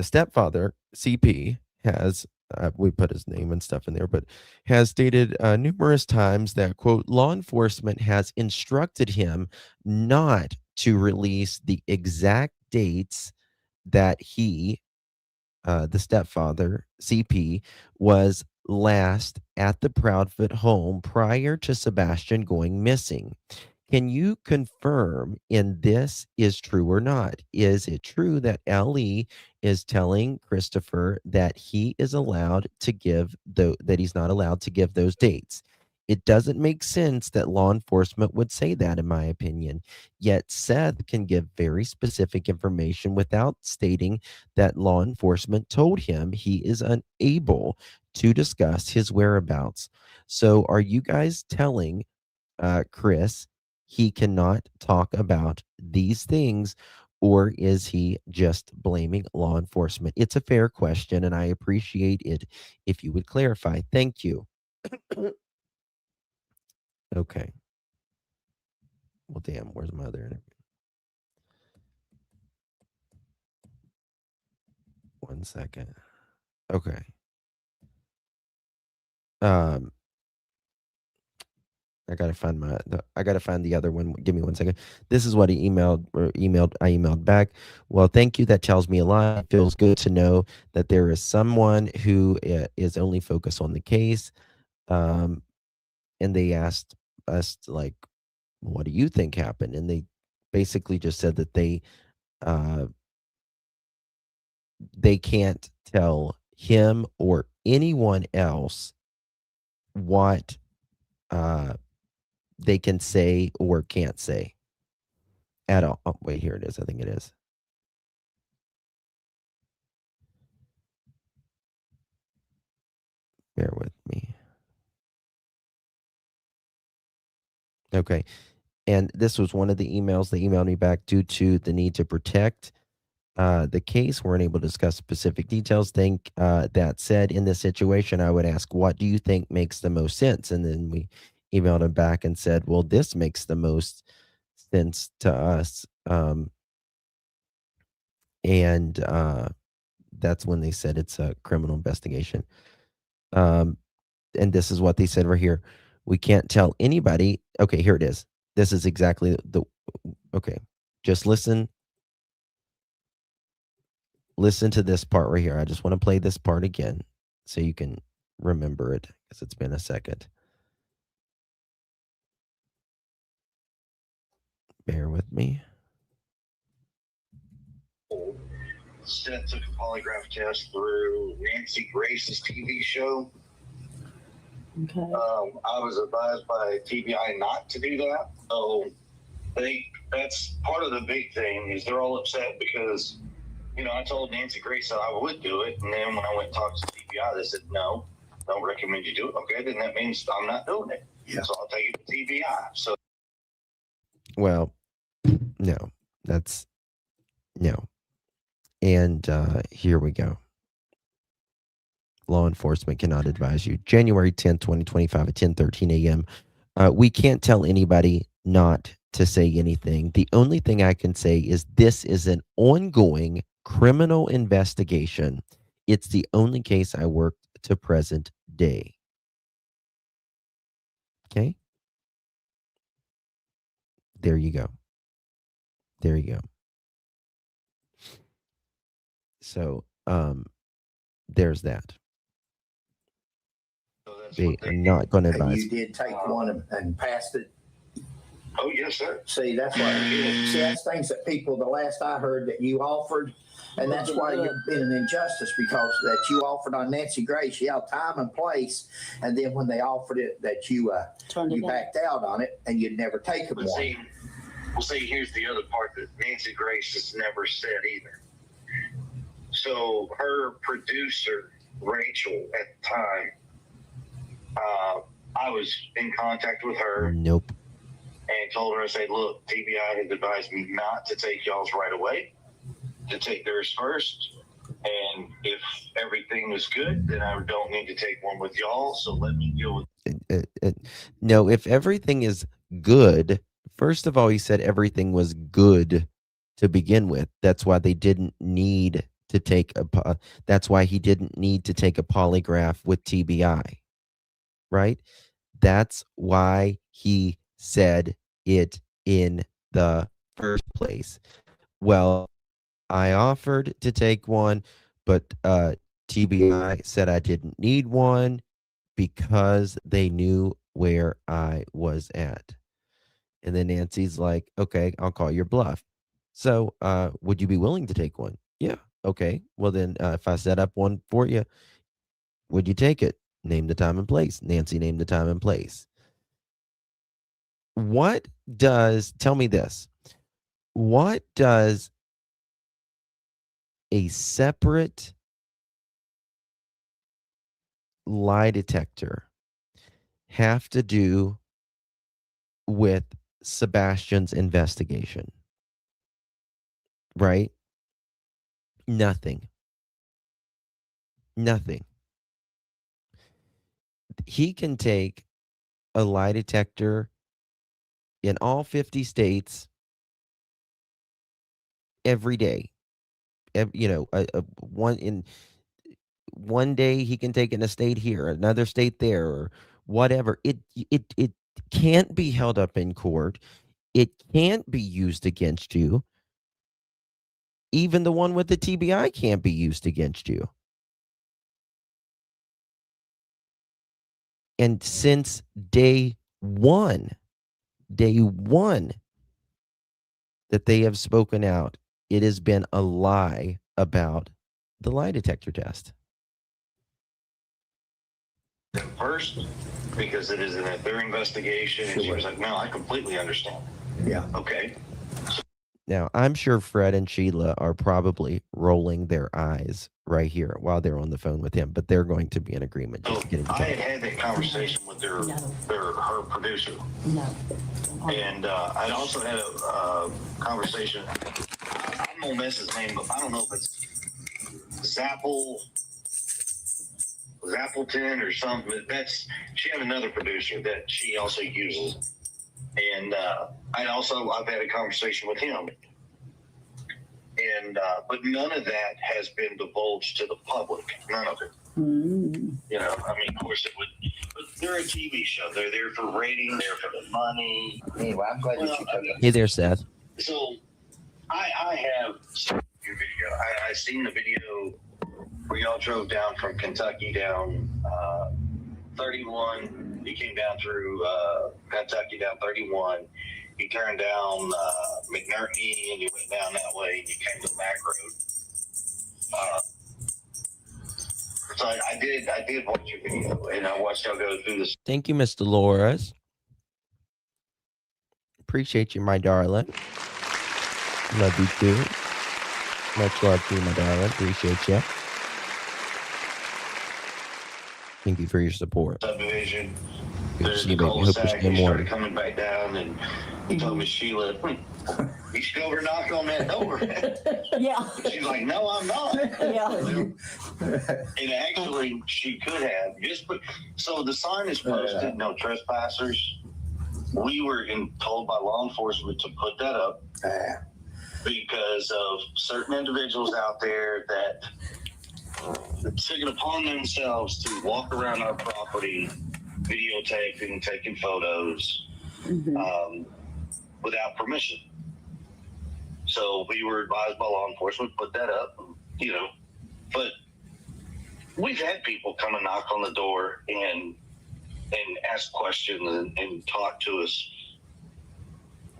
stepfather, CP, has, we put his name and stuff in there, but has stated numerous times that, quote, law enforcement has instructed him not to release the exact dates that he, the stepfather, CP, was last at the Proudfoot home prior to Sebastian going missing. Can you confirm in this is true or not? Is it true that LE is telling Christopher that he is allowed to give that he's not allowed to give those dates? It doesn't make sense that law enforcement would say that, in my opinion. Yet Seth can give very specific information without stating that law enforcement told him he is unable to discuss his whereabouts. So, are you guys telling Chris he cannot talk about these things, or is he just blaming law enforcement? It's a fair question, and I appreciate it if you would clarify. Thank you. Okay. Well, damn, where's my other interview? 1 second. Okay. Um, I gotta find I gotta find the other one. Give me 1 second. This is what he I emailed back. Well, thank you. That tells me a lot. It feels good to know that there is someone who is only focused on the case. And they asked us like, what do you think happened? And they basically just said that uh they can't tell him or anyone else what uh they can say or can't say at all. Oh, wait, here it is. I think it is. Bear with me. Okay. And this was one of the emails they emailed me back due to the need to protect the case. Weren't able to discuss specific details. Think that said, in this situation, I would ask, what do you think makes the most sense? And then we emailed him back and said, well, this makes the most sense to us. And that's when they said it's a criminal investigation. And this is what they said right here. We can't tell anybody. Okay, here it is. This is exactly okay. Just listen to this part right here. I just want to play this part again so you can remember it because it's been a second. Bear with me. Seth took a polygraph test through Nancy Grace's TV show. Okay. I was advised by TBI not to do that. So that's part of the big thing is they're all upset because, I told Nancy Grace that I would do it. And then when I went and talked to TBI, they said, no, don't recommend you do it. Okay, then that means I'm not doing it. Yeah. So I'll take it to TBI. So, well, no, that's no. And here we go. Law enforcement cannot advise you. January 10th, 2025 at 10:13 a.m. We can't tell anybody not to say anything. The only thing I can say is this is an ongoing criminal investigation. It's the only case I worked to present day. Okay? There you go. There you go. So, there's that. They are not going to advise. You did take one and passed it. Oh, yes, sir. See, that's why. See, that's things that people. The last I heard that you offered, and that's why you've been an injustice because that you offered on Nancy Grace. You had time and place, and then when they offered it, that you backed out on it, and you'd never taken one. See, here's the other part that Nancy Grace has never said either. So her producer, Rachel, at the time, I was in contact with her. Nope. And told her, I said, look, TBI has advised me not to take y'all's right away, to take theirs first. And if everything is good, then I don't need to take one with y'all. So let me deal with it. No, if everything is good, first of all, he said everything was good to begin with. That's why they didn't need to take that's why he didn't need to take a polygraph with TBI. Right? That's why he said it in the first place. Well, I offered to take one, but TBI said I didn't need one because they knew where I was at. And then Nancy's like, okay, I'll call your bluff. So would you be willing to take one? Yeah. Okay. Well, then if I set up one for you, would you take it? Name the time and place. Nancy named the time and place. tell me this, what does a separate lie detector have to do with Sebastian's investigation? Right? Nothing. He can take a lie detector in all 50 states every day. One day he can take it in a state here, another state there, or whatever. It can't be held up in court. It can't be used against you. Even the one with the TBI can't be used against you. And since day one that they have spoken out, it has been a lie about the lie detector test. First, because it is in their investigation, and she was like, no, I completely understand. Yeah. Okay. Now, I'm sure Fred and Sheila are probably rolling their eyes right here while they're on the phone with him, but they're going to be in agreement. So Just getting I had that conversation with her producer. No. And I'd also had a conversation. I'm going to miss his name, but I don't know if it's Zappleton or something. She had another producer that she also uses. And I've had a conversation with him. And but none of that has been divulged to the public. None of it. Mm. You know, I mean, of course it would. But they're a TV show. They're there for ratings. They're for the money. Anyway, I'm glad that you took it. Hey there, Seth. So I have seen your video. I seen the video where y'all drove down from Kentucky down 31. You came down through Kentucky down 31. You turned down McNerney and you went down that way and you came to the Mac Road. So I did watch your video and I watched y'all go through this. Thank you, Miss Dolores. Appreciate you, my darling. Love you too. Much love to you, my darling. Appreciate you. Thank you for your support. Subdivision. Good to There's see you, the baby. Hope you're cul-de-sac. staying He warm. started coming back down and he told me, Sheila, you should go over and knock on that door. Yeah. She's like, no, I'm not. Yeah. And actually, she could have. So the sign is posted, no trespassers. We were told by law enforcement to put that up because of certain individuals out there that took it upon themselves to walk around our property, videotaping, taking photos without permission. So we were advised by law enforcement to put that up, you know. But we've had people come and knock on the door and ask questions and talk to us.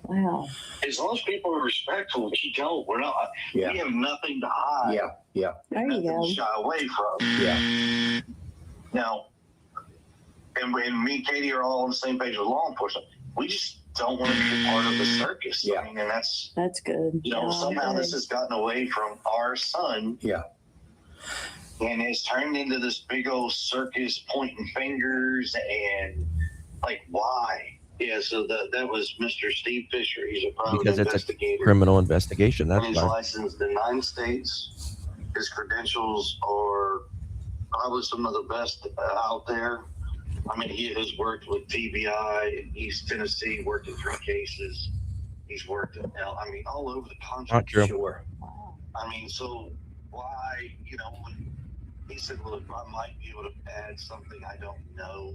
Wow. As long as people are respectful, we don't. We're not. Yeah. We have nothing to hide. Yeah. There you Nothing go. to shy away from. Yeah. Now, and me and Katie are all on the same page with law enforcement. We just don't want to be a part of the circus. Yeah. I mean, and that's good. you know, somehow this has gotten away from our son. Yeah. And it's turned into this big old circus pointing fingers and like, why? Yeah, so that was Mr. Steve Fisher. He's a private Because it's investigator. a criminal investigation. That's And he's why. licensed in 9 states. His credentials are probably some of the best out there. I mean, he has worked with TBI in East Tennessee, working 3 cases. He's worked all over the country. Not true. Sure. I mean, so why, you know, when he said, look, I might be able to add something I don't know.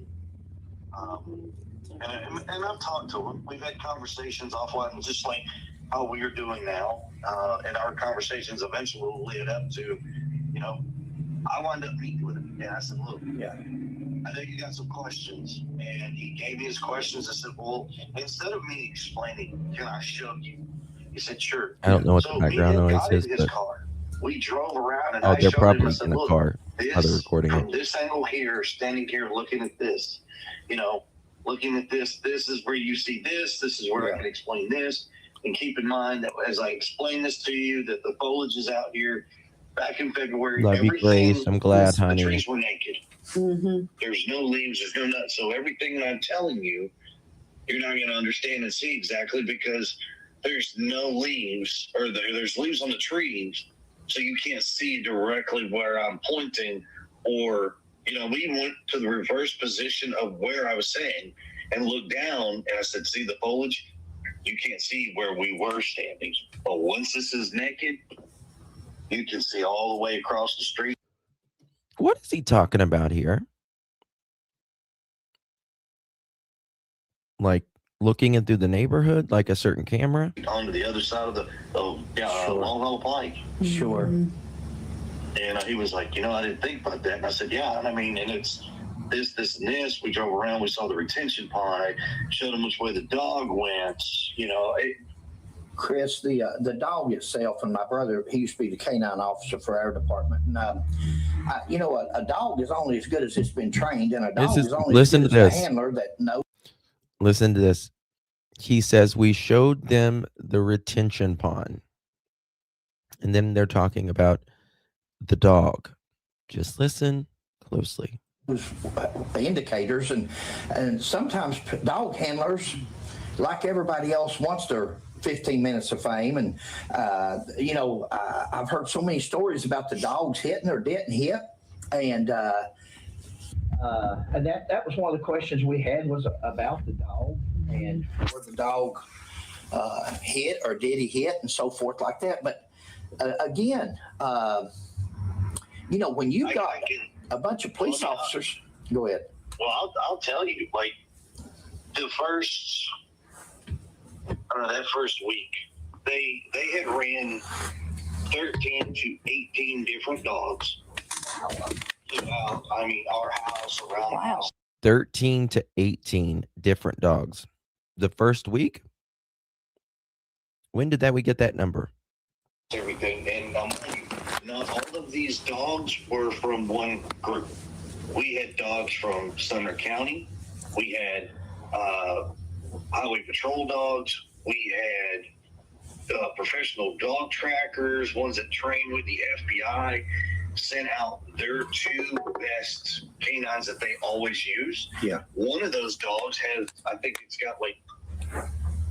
And I've talked to him. We've had conversations offline, just like how we're doing now. And our conversations eventually will lead up to, you know, I wound up meeting with him. And I said, look, I know you got some questions. And he gave me his questions. I said, well, instead of me explaining, can I show you? He said, sure. I don't know what So the background me and noise got in is, his but car. We drove around and oh, I they're showed him. I probably said, in a look, car. How they're this, recording from it. this angle here, standing here looking at this, you know, looking at this, this is where you see this is where I can explain this. And keep in mind that as I explain this to you, that the foliage is out here back in February. Love you, Grace. I'm glad, the honey. trees were naked. Mm-hmm. There's no leaves, there's no nuts. So everything that I'm telling you, you're not going to understand and see exactly because there's no leaves, or there's leaves on the trees, so you can't see directly where I'm pointing. Or, we went to the reverse position of where I was saying and looked down, and I said, see the foliage? You can't see where we were standing. But once this is naked, you can see all the way across the street. What is he talking about here? Like looking in through the neighborhood, like a certain camera? Onto the other side of the Long Hole Pike. Sure. And he was like, I didn't think about that. And I said, yeah. And I mean, and it's this and this. We drove around. We saw the retention pond. I showed him which way the dog went. Chris, the dog itself, and my brother, he used to be the canine officer for our department. And, a dog is only as good as it's been trained, and a dog is only as good as a handler that knows. Listen to this. He says, we showed them the retention pond. And then they're talking about the dog. Just listen closely. Indicators, and sometimes dog handlers, like everybody else, wants their 15 minutes of fame. And I've heard so many stories about the dogs hitting or didn't hit, and that was one of the questions we had, was about the dog and where the dog hit or did he hit and so forth like that. But again, when you've got a bunch of police officers, go ahead. Well, I'll tell you, like the first, that first week, they had ran 13 to 18 different dogs. Our house, around the house. 13 to 18 different dogs. The first week? When did we get that number? Everything. And not all of these dogs were from one group. We had dogs from Sumner County. We had highway patrol dogs. We had professional dog trackers, ones that train with the FBI, sent out their two best canines that they always use. Yeah. One of those dogs has, I think it's got like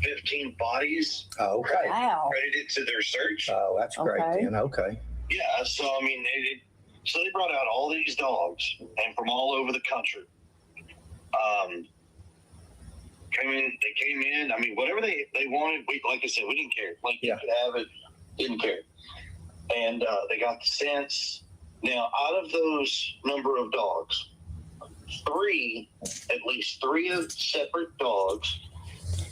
15 bodies. Oh, okay. Wow. Credited to their search. Oh, that's great then. Okay. Yeah, so they brought out all these dogs and from all over the country. They came in. I mean, whatever they wanted, like I said, we didn't care. Like, you could have it, didn't care. And they got the scents. Now, out of those number of dogs, at least three of separate dogs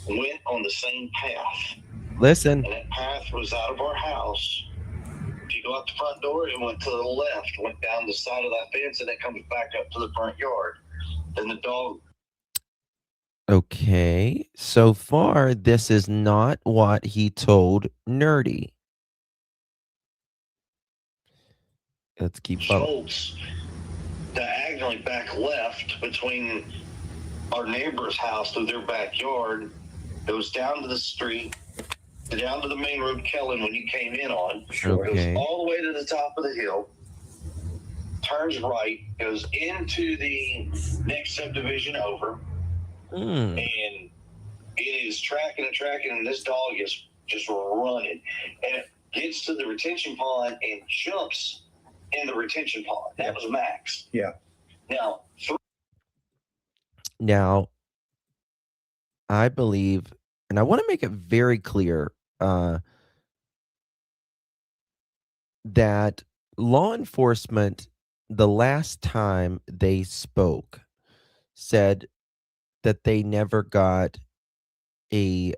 went on the same path. Listen. And that path was out of our house. If you go out the front door, it went to the left, went down the side of that fence, and it comes back up to the front yard. And the dog. Okay. So far, this is not what he told Nerdy. Let's keep up. Schultz diagonally back left between our neighbor's house through their backyard. It was down to the street, down to the main road, Kellen, when you came in on. Sure. It goes all the way to the top of the hill, turns right, goes into the next subdivision over, and it is tracking, and this dog is just running. And it gets to the retention pond and jumps in the retention pond. That was Max. Yeah. Now, I believe, and I want to make it very clear that law enforcement, the last time they spoke, said that they never got a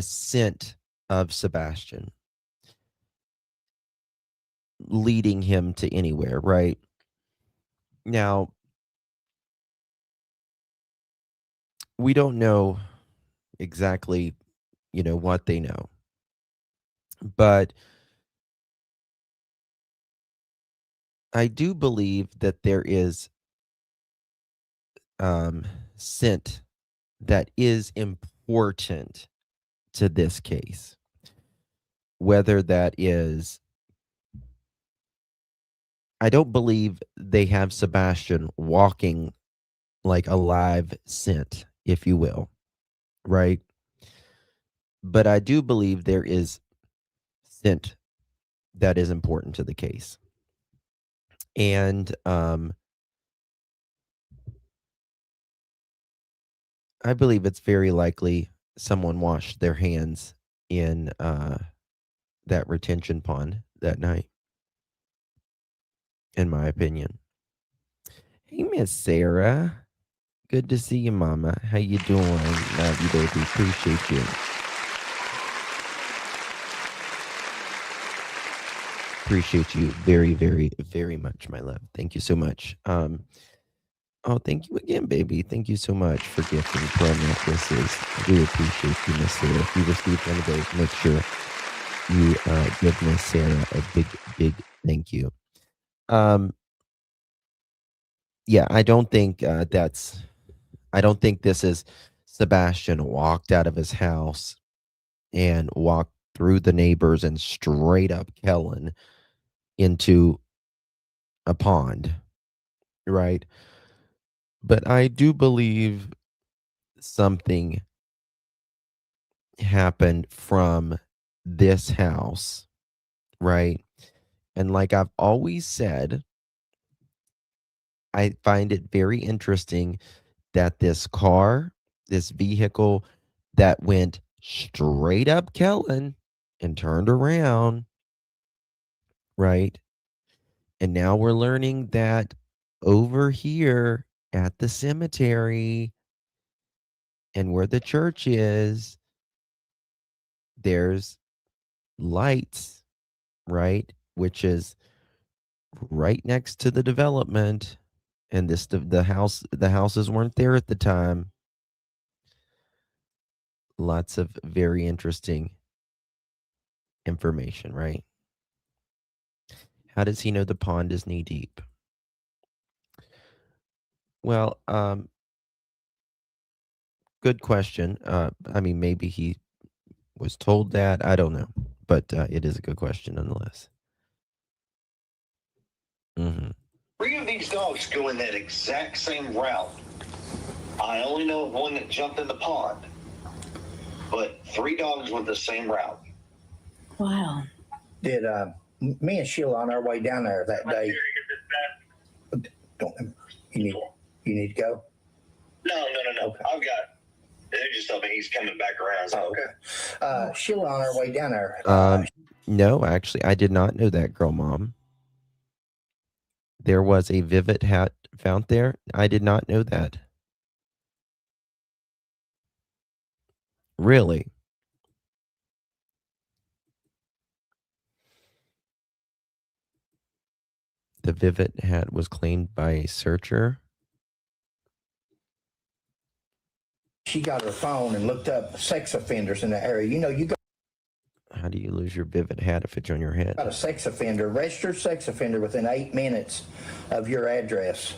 scent of Sebastian leading him to anywhere, right? Now, we don't know exactly, what they know. But I do believe that there is scent that is important to this case. Whether that is, I don't believe they have Sebastian walking like a live scent, if you will, right? But I do believe there is scent that is important to the case. And I believe it's very likely someone washed their hands in that retention pond that night, in my opinion. Hey, Miss Sarah. Good to see you, Mama. How you doing? Love you, baby. Appreciate you. Appreciate you very, very, very much, my love. Thank you so much. Oh, thank you again, baby. Thank you so much for gifting pearl necklaces. I do appreciate you, Miss Sarah. If you received one of those, make sure you give Miss Sarah a big, big thank you. Yeah, I don't think I don't think this is Sebastian walked out of his house and walked through the neighbors and straight up Kellen into a pond, right? But I do believe something happened from this house, right? And like I've always said, I find it very interesting that this car, this vehicle that went straight up Kellen and turned around, right? And now we're learning that over here at the cemetery and where the church is, there's lights, right? Which is right next to the development. And the houses weren't there at the time. Lots of very interesting information, right? How does he know the pond is knee deep? Well, good question. I mean, maybe he was told that. I don't know, but it is a good question nonetheless. Mm-hmm. 3 of these dogs go in that exact same route. I only know of one that jumped in the pond, but 3 dogs went the same route. Wow. Did me and Sheila on our way down there that day? Don't you need to go? No. Okay. I've got. They just told me he's coming back around. So Okay. Sheila on our way down there. No, actually, I did not know that, girl mom. There was a Vivid hat found there. I did not know that. Really? The Vivid hat was claimed by a searcher. She got her phone and looked up sex offenders in the area. You know, you How do you lose your Vivid hat if it's on your head? got a sex offender, registered sex offender within 8 minutes of your address.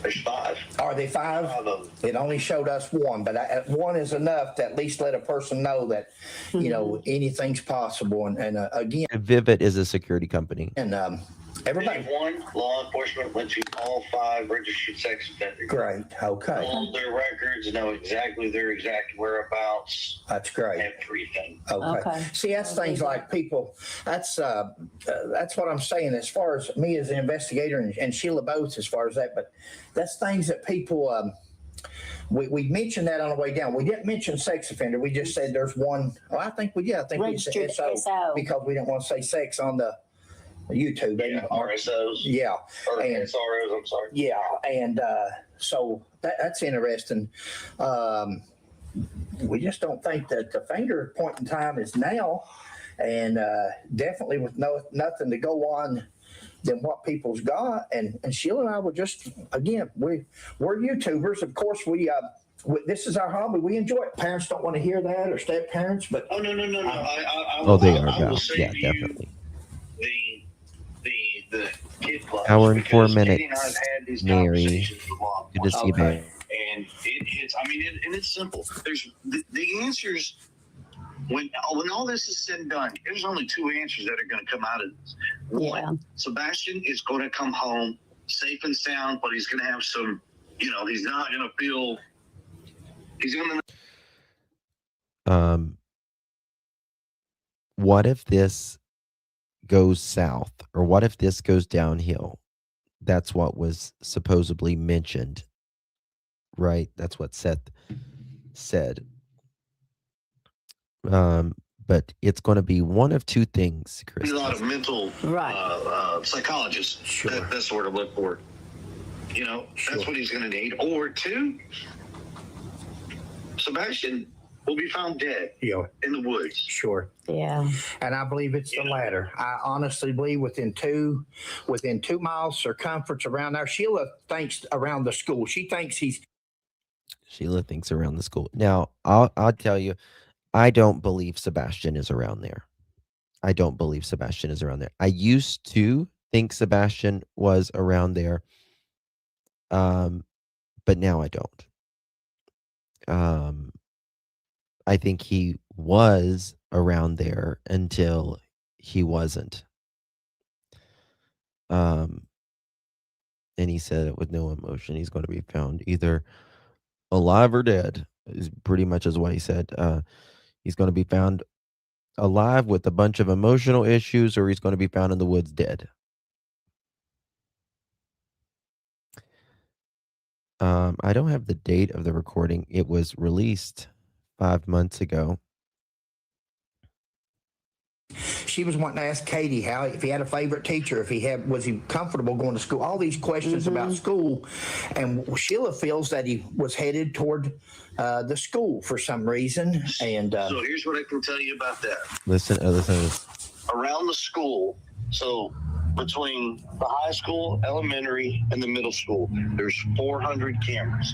there's 5. Are they 5? 5 of them. It only showed us 1, but 1 is enough to at least let a person know that, you know, anything's possible. And again, Vivid is a security company. and everybody. Day 1, law enforcement went to all 5 registered sex offenders. Great. Okay. All their records, know exactly their exact whereabouts, That's great. everything. Okay. See, that's things like people. That's what I'm saying. As far as me as an investigator and Sheila both, as far as that, but that's things that people. We mentioned that on the way down. We didn't mention sex offender. We just said there's one. Well, I think we said Registered SO SO. because we didn't want to say sex on the YouTube. Yeah, RSOs. Yeah. Or And- SROs, I'm sorry. Yeah, and so that's interesting. We just don't think that the finger point in time is now, and definitely with nothing to go on than what people's got. And Sheila and I were just, again, we're YouTubers. Of course, this is our hobby. We enjoy it. Parents don't want to hear that, or step parents, but Oh, no. I Oh, they I are will now. save Yeah, you definitely. the kid club. Hour and 4 because Katie and I minutes, have had these Mary. conversations with law Good to see you, Okay. man. and it I mean, and it's simple. There's the answers. When all this is said and done, there's only two answers that are going to come out of this. One, Yeah. Sebastian is going to come home safe and sound, but he's going to have some, he's not going to feel. He's going to. What if this goes south, or what if this goes downhill? That's what was supposedly mentioned, right? That's what Seth said. But it's going to be one of two things, Chris. A lot of mental Right. psychologists. Sure. That's the word I look for. Sure. That's what he's going to need. Or two, Sebastian will be found dead Yeah, in the woods. sure. Yeah. And I believe it's the latter. I honestly believe within 2 miles circumference around there. Sheila thinks around the school. She thinks Sheila thinks around the school. Now, I'll tell you, I don't believe Sebastian is around there. I don't believe Sebastian is around there. I used to think Sebastian was around there, but now I don't. I think he was around there until he wasn't. And he said it with no emotion. He's going to be found either alive or dead, is pretty much is what he said. He's going to be found alive with a bunch of emotional issues, or he's going to be found in the woods dead. I don't have the date of the recording. It was released 5 months ago. she was wanting to ask Katie how if he had a favorite teacher, was he comfortable going to school, all these questions about school. And Sheila feels that he was headed toward the school for some reason. And So here's what I can tell you about that. Listen to this. Around the school, so between the high school, elementary, and the middle school, there's 400 cameras.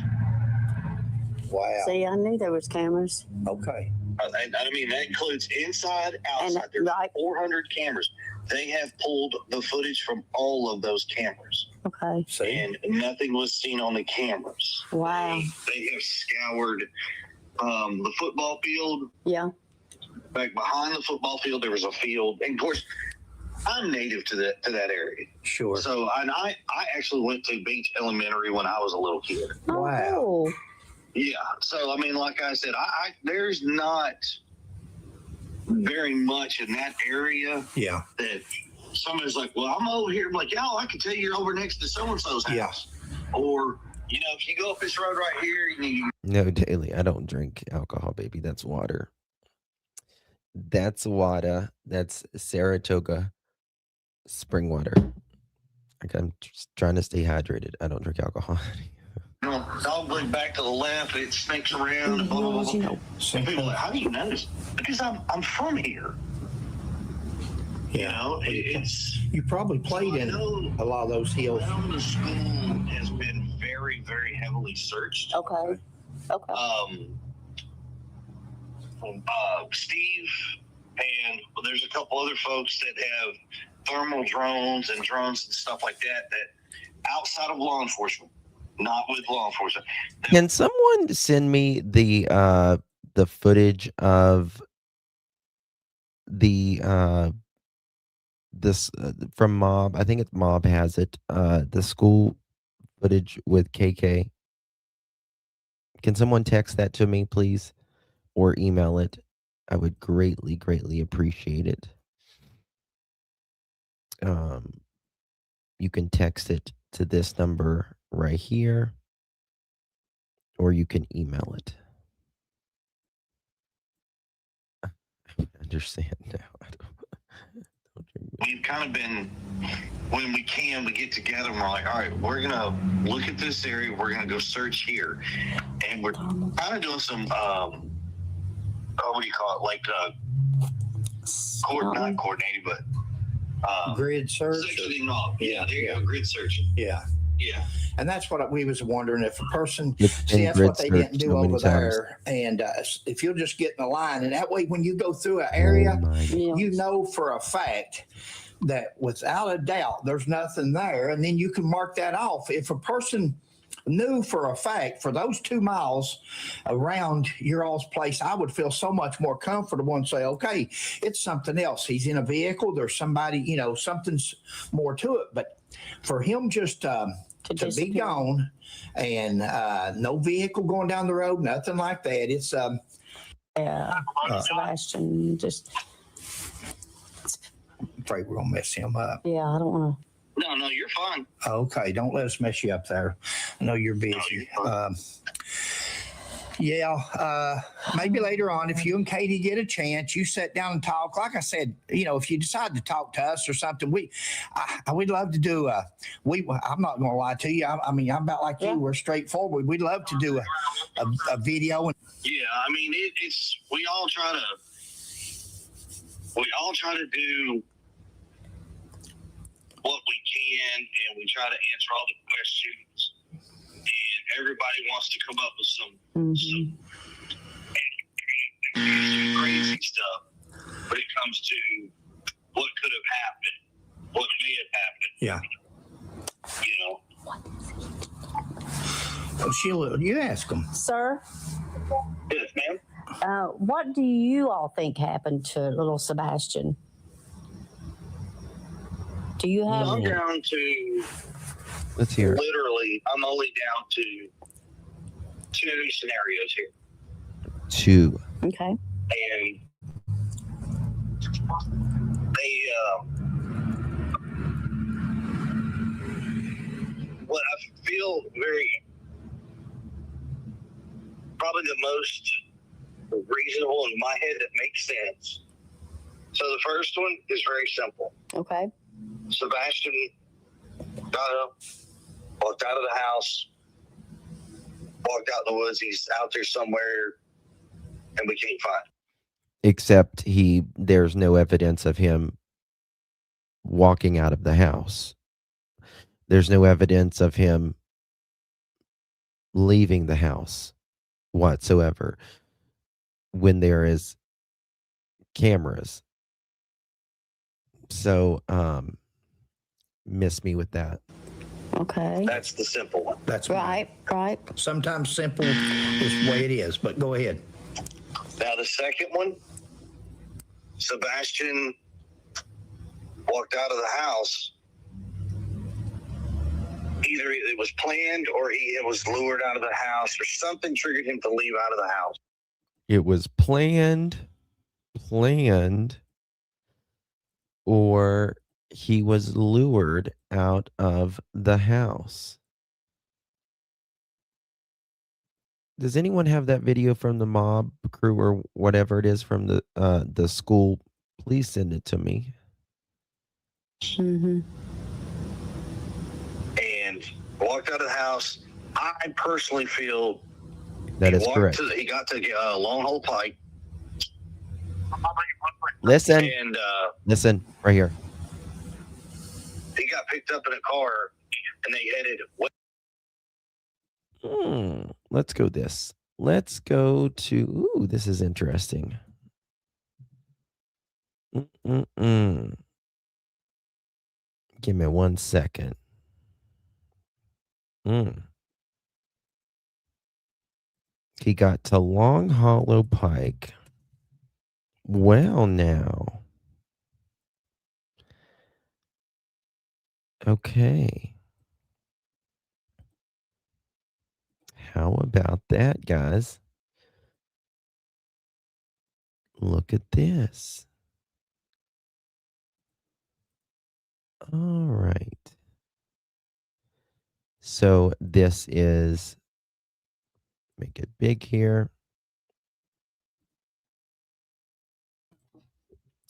wow. See, I knew there was cameras. Okay. I mean, that includes inside, outside. And, There's right. 400 cameras. They have pulled the footage from all of those cameras, Okay. See? and nothing was seen on the cameras. Wow. They have scoured the football field. Yeah. Back behind the football field, there was a field, and of course, I'm native to that area. Sure. So I actually went to Beach Elementary when I was a little kid. Wow. Oh, Yeah. So I mean, like I said, there's not very much in that area Yeah. that somebody's like, well, I'm over here. I'm like, yeah, I can tell you're over next to so-and-so's house. Yeah. Or, if you go up this road right here, No, Daily, I don't drink alcohol, baby. That's water. That's water. That's Saratoga spring water. I'm just trying to stay hydrated. I don't drink alcohol. dog leg back to the left, it snakes around. And blah, blah, blah, blah. And people are like, how do you know this? Because I'm from here. Yeah. It's. You probably played So I in know- a lot of those hills. Around the school has been very, very heavily searched. okay. Okay. Steve and there's a couple other folks that have thermal drones and drones and stuff like that outside of law enforcement, not with law enforcement. Can someone send me the footage of the this from Mob? I think it's Mob has it. The school footage with KK. Can someone text that to me, please, or email it? I would greatly, greatly appreciate it. You can text it to this number right here, or you can email it. I understand now. Don't We've kind of been, when we can, we get together and we're like, all right, we're going to look at this area. We're going to go search here. And we're kind of doing some, what do you call it? Like, not coordinating, but Grid search. sectioning off. Yeah, there you Yeah. go. Grid searching. Yeah. Yeah. And that's what we was wondering if a person, It's see, been that's grid what they didn't searched do so many over times. there. And if you'll just get in the line, and that way when you go through an area, Oh my Yeah. you know for a fact that without a doubt there's nothing there, and then you can mark that off. If a person knew for a fact for those 2 miles around your all's place, I would feel so much more comfortable and say, okay, it's something else. He's in a vehicle. There's somebody, something's more to it. But for him just to be gone and no vehicle going down the road, nothing like that. It's Sebastian, just afraid we're gonna mess him up. I don't want to. No, you're fine. Okay, don't let us mess you up there. I know you're busy. Maybe later on, if you and Katie get a chance, you sit down and talk. Like I said, if you decide to talk to us or something, we'd love to do I'm not going to lie to you. I mean, I'm about like you. We're straightforward. We'd love to do a video. Yeah, I mean, it's we all try to do what we can, and we try to answer all the questions. And everybody wants to come up with some crazy stuff, but it comes to what could have happened, what may have happened. Yeah. Well, Sheila, you ask them. Sir, Yes, ma'am. what do you all think happened to little Sebastian? Do you have? I'm down to. Let's hear it. Literally, I'm only down to 2 scenarios here. 2. Okay. And they, what I feel probably the most reasonable in my head that makes sense. So the first one is very simple. Okay. Sebastian got up, walked out of the house, walked out in the woods. He's out there somewhere, and we can't find him. Except there's no evidence of him walking out of the house. There's no evidence of him leaving the house whatsoever when there is cameras. So, miss me with that. Okay. That's the simple one. That's Right. Sometimes simple is the way it is, but go ahead. Now, the second one, Sebastian walked out of the house. Either it was planned or he was lured out of the house, or something triggered him to leave out of the house. It was planned, or he was lured out of the house. Does anyone have that video from the mob crew or whatever it is from the school? Please send it to me. Mm-hmm. And walked out of the house. I personally feel That is correct. He got to Long Hole Pike. Listen, And listen, right here. he got picked up in a car, and they headed west. Let's go this. Let's go to, this is interesting. Give me 1 second. He got to Long Hollow Pike. Well, now. Okay. How about that, guys? Look at this. All right. So this is, make it big here.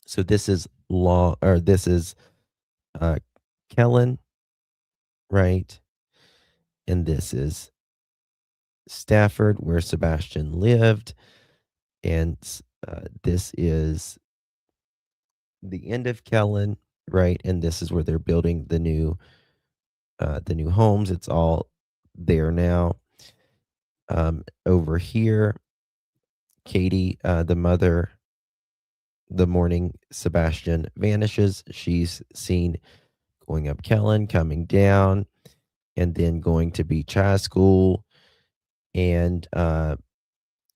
So this is Kellen, right? And this is Stafford, where Sebastian lived. And this is the end of Kellen, right? And this is where they're building the new homes. It's all there now. Over here, Katie, the mother, the morning Sebastian vanishes, she's seen going up Kellen, coming down. and then going to Beach High School. And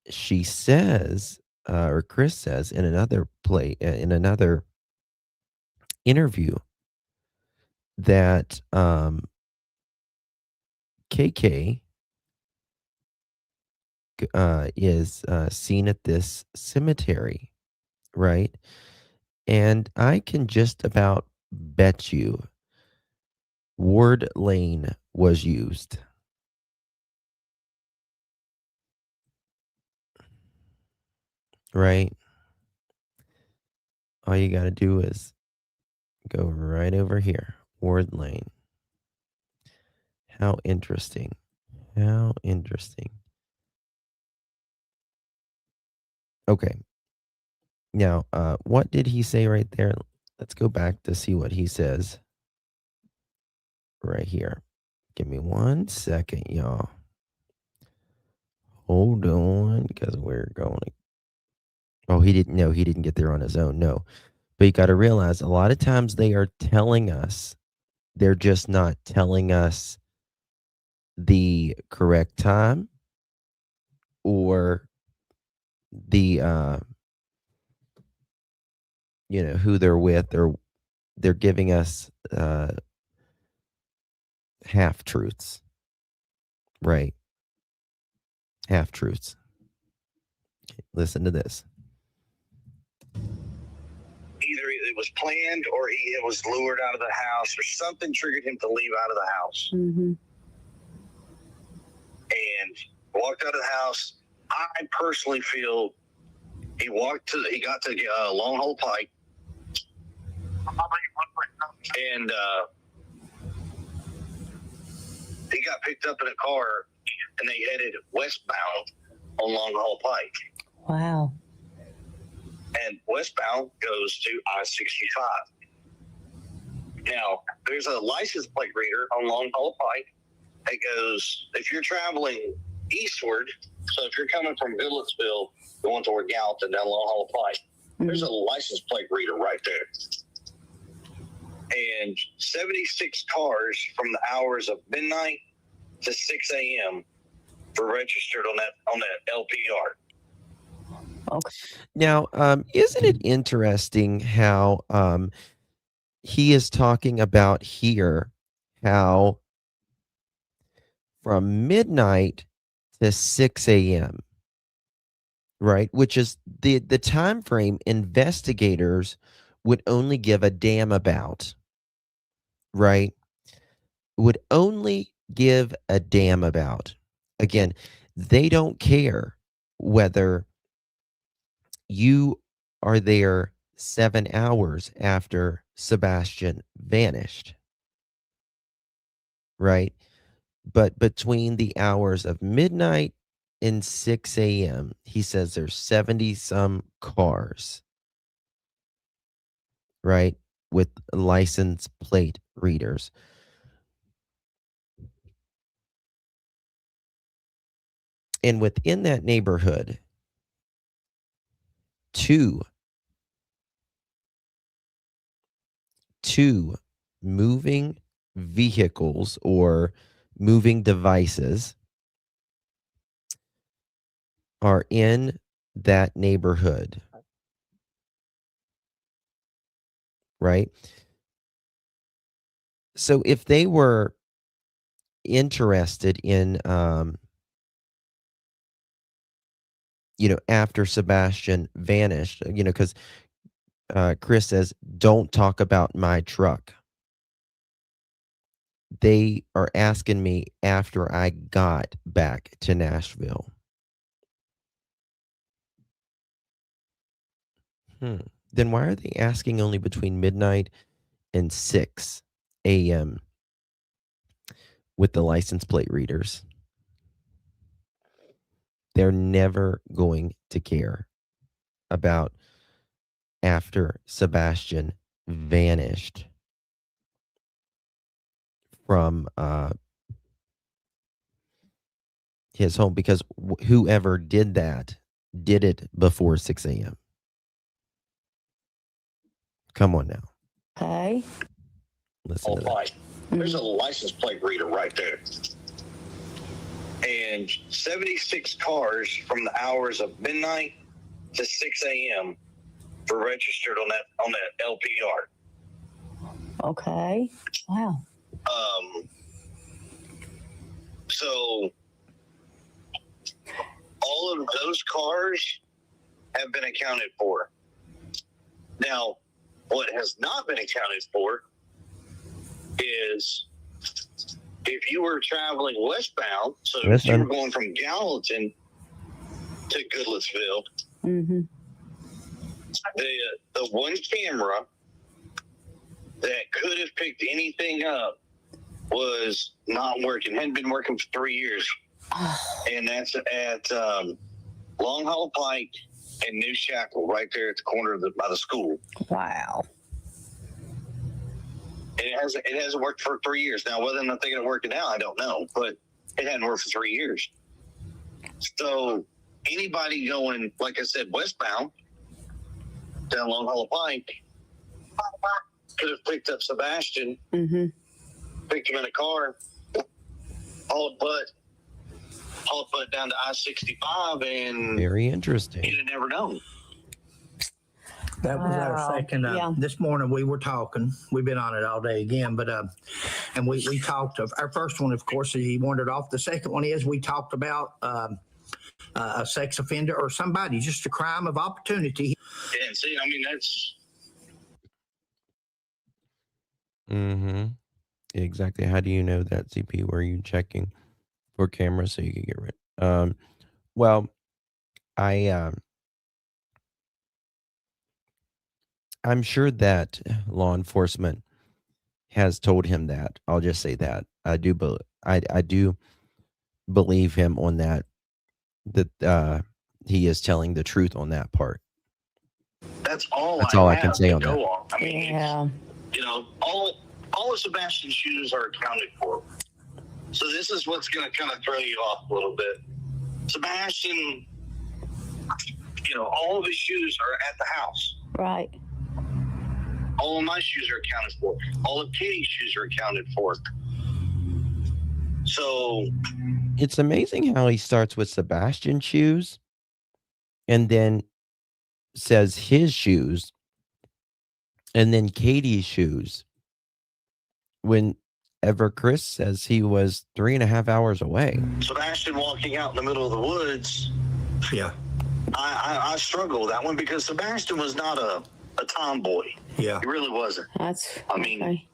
she says, or Chris says in another in another interview, that KK is seen at this cemetery, right? And I can just about bet you Ward Lane was used. Right? All you got to do is go right over here, Ward Lane. How interesting. How interesting. Okay. Now, what did he say right there? Let's go back to see what he says right here. Give me 1 second, y'all. Hold on, because we're going. Oh, he didn't know. He didn't get there on his own. No. But you got to realize a lot of times they are telling us, they're just not telling us the correct time or the who they're with, or they're giving us half truths, right? Half truths. Listen to this. Either it was planned or he was lured out of the house, or something triggered him to leave out of the house. Mm-hmm. And walked out of the house. I personally feel he got to Long Hole Pike, and he got picked up in a car, and they headed westbound on Long Hole Pike. Wow. And westbound goes to I-65. Now, there's a license plate reader on Long Hole Pike that goes, if you're traveling eastward, so if you're coming from Goodlettsville going toward Gallatin down Long Hole Pike, there's a license plate reader right there. And 76 cars from the hours of midnight to 6 a.m. were registered on that LPR. Okay. Now, isn't it interesting how he is talking about here how from midnight to 6 a.m., right? Which is the time frame investigators would only give a damn about, right? Would only give a damn about. Again, they don't care whether you are there 7 hours after Sebastian vanished, right? But between the hours of midnight and 6 a.m., he says there's 70 some cars, right? With license plate readers. And within that neighborhood, two moving vehicles or moving devices are in that neighborhood, right? So if they were interested in after Sebastian vanished, because Chris says, don't talk about my truck. They are asking me after I got back to Nashville. Then why are they asking only between midnight and 6 a.m. with the license plate readers? They're never going to care about after Sebastian vanished from his home, because whoever did that did it before 6 a.m. Come on now. Okay. Listen to that. There's a license plate reader right there. And 76 cars from the hours of midnight to 6 a.m. were registered on that LPR. Okay. Wow. So all of those cars have been accounted for. Now, what has not been accounted for is if you were traveling westbound, so if you were going from Gallatin to Goodlettsville, Mm-hmm. the one camera that could have picked anything up was not working. Hadn't been working for 3 years, and that's at Long Hollow Pike and New Shackle, right there at the corner of by the school. Wow. It hasn't worked for 3 years now. Whether or not they're going to work it out, I don't know, but it hadn't worked for 3 years. So anybody going, like I said, westbound down Long Hollow Pike could have picked up Sebastian, Mm-hmm. picked him in a car, hauled butt down to I-65, and Very interesting. you'd have never known. That was our Wow. second. Yeah. This morning we were talking. We've been on it all day again, but and we talked of our first one. Of course, he wandered off. The second one is we talked about a sex offender or somebody, just a crime of opportunity. And see, I mean, that's Mm-hmm. Exactly. How do you know that, CP? Were you checking for cameras so you could get rid? Well, I'm sure that law enforcement has told him that. I'll just say that. I do believe him on that he is telling the truth on that part. that's all I can say on that. on. I mean, Yeah. you know, all of Sebastian's shoes are accounted for. So this is what's going to kind of throw you off a little bit. Sebastian, you know, all of his shoes are at the house. Right. All of my shoes are accounted for. All of Kitty's shoes are accounted for. So It's amazing how he starts with Sebastian's shoes and then says his shoes and then Katie's shoes whenever Chris says he was 3.5 hours away. Sebastian walking out in the middle of the woods, Yeah. I struggle with that one because Sebastian was not a tomboy. Yeah. He really wasn't. That's. I mean, okay.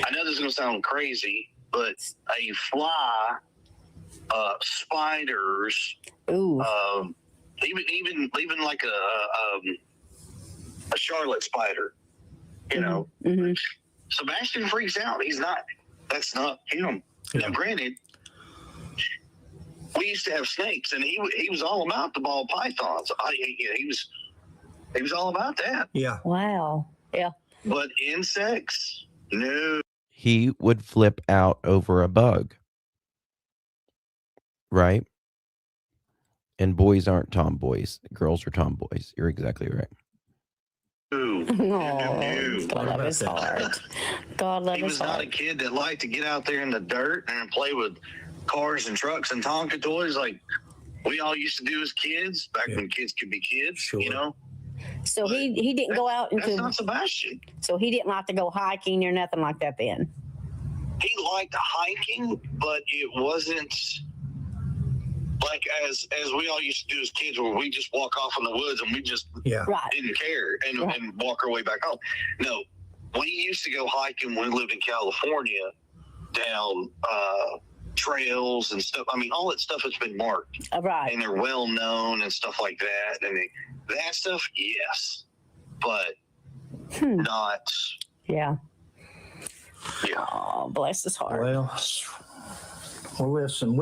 I know this is going to sound crazy, but a fly, spiders, Ooh. even like a Charlotte spider, you know, Mm-hmm. Sebastian freaks out. That's not him. Yeah. Now, granted, we used to have snakes, and he was all about the ball pythons. He was all about that. Yeah. Wow. Yeah. But insects, no. He would flip out over a bug. Right? And boys aren't tomboys. Girls are tomboys. You're exactly right. Oh, God love his heart. God love He his was not a heart. kid that liked to get out there in the dirt and play with cars and trucks and Tonka toys like we all used to do as kids, back when kids could be kids, Sure. you know? So he didn't go out That's into. not Sebastian. So he didn't like to go hiking or nothing like that. Then. He liked hiking, but it wasn't like as we all used to do as kids, where we just walk off in the woods and we just Yeah. Right. didn't care and, Right. and walk our way back home. No, we used to go hiking when we lived in California down trails and stuff. I mean, all that stuff has been marked Right. and they're well known and stuff like that. And that stuff, yes, but not. Yeah. Yeah. Oh, bless his heart. Well, listen,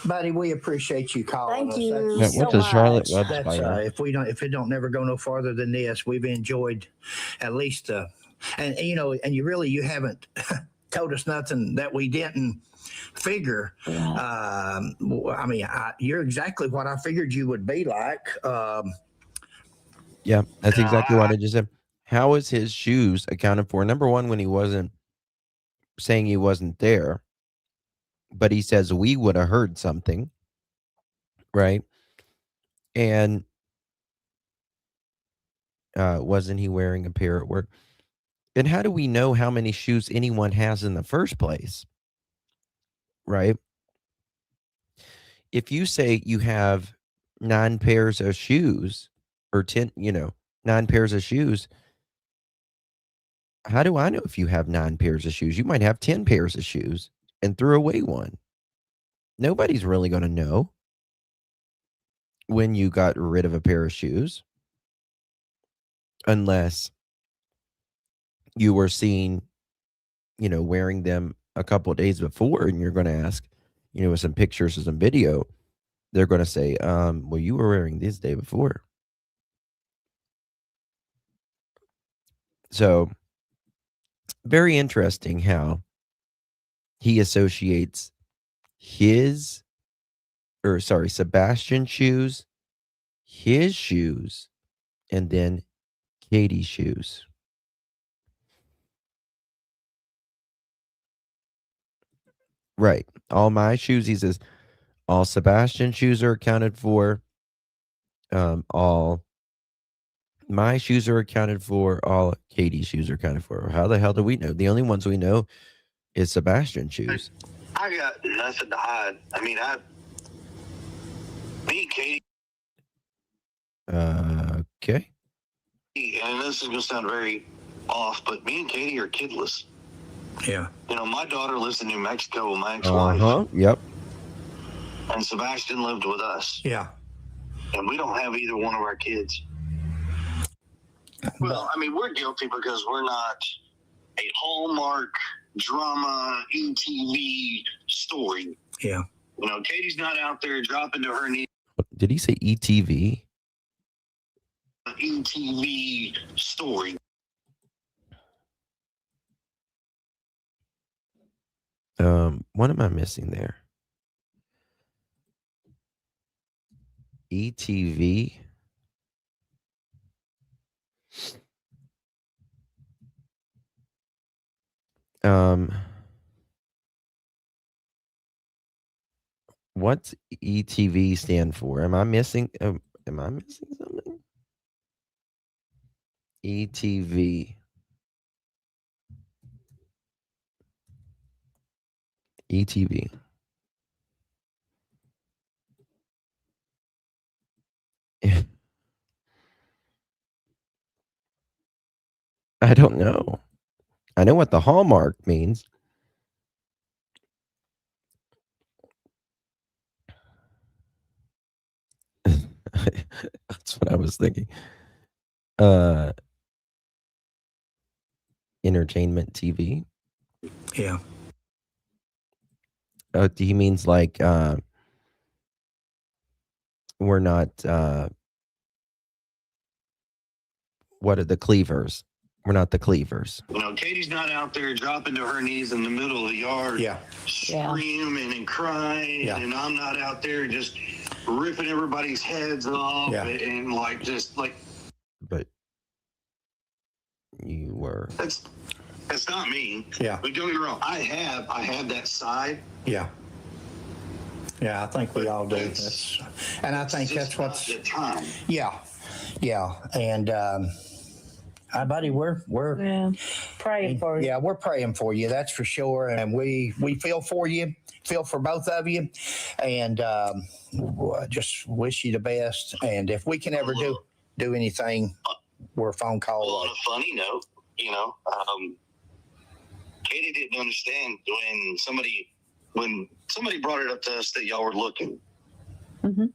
buddy, we appreciate you calling Thank us. you Yeah, so what's a Charlotte much. web That's spider? if it don't never go no farther than this, we've enjoyed at least and you know, and you haven't told us nothing that we didn't figure. Yeah. I mean, you're exactly what I figured you would be like. Yeah, that's exactly what I just said. How is his shoes accounted for? Number one, when he wasn't saying he wasn't there, but he says we would have heard something, right? And wasn't he wearing a pair at work? And how do we know how many shoes anyone has in the first place, right? If you say you have 9 pairs of shoes or 10, 9 pairs of shoes, how do I know if you have 9 pairs of shoes? You might have 10 pairs of shoes and threw away one. Nobody's really going to know when you got rid of a pair of shoes unless you were seen, wearing them a couple of days before, and you're going to ask, with some pictures or some video, they're going to say, well, you were wearing these the day before. So very interesting how he associates Sebastian's shoes, his shoes, and then Katie's shoes. Right. All my shoes, he says, all Sebastian's shoes are accounted for. All my shoes are accounted for. All Katie's shoes are accounted for. How the hell do we know? The only ones we know is Sebastian's shoes. I got nothing to hide. I mean, me and Katie. Okay. And this is going to sound very off, but me and Katie are kidless. Yeah. My daughter lives in New Mexico with my ex-wife. Yep. And Sebastian lived with us. Yeah. And we don't have either one of our kids. Well, I mean, we're guilty because we're not a Hallmark drama ETV story. Yeah. Katie's not out there dropping to her knees. Did he say ETV? ETV story. What am I missing there? ETV. What's ETV stand for? Am I missing something? ETV. ETV. I don't know. I know what the hallmark means. That's what I was thinking. Entertainment TV. Yeah. He means like we're not what are the cleavers? We're not the cleavers. Katie's not out there dropping to her knees in the middle of the yard, screaming and crying, and I'm not out there just ripping everybody's heads off and But you were. That's not me. Yeah. But don't get me wrong. I have that side. Yeah. Yeah, I think we all do. And I think that's what's the time. Yeah. Yeah. And buddy, we're praying for you. Yeah, we're praying for you, that's for sure. And we feel for you, feel for both of you, and just wish you the best. And if we can ever do anything, we're a phone call. Well, on a funny note, Katie didn't understand when somebody brought it up to us that y'all were looking, and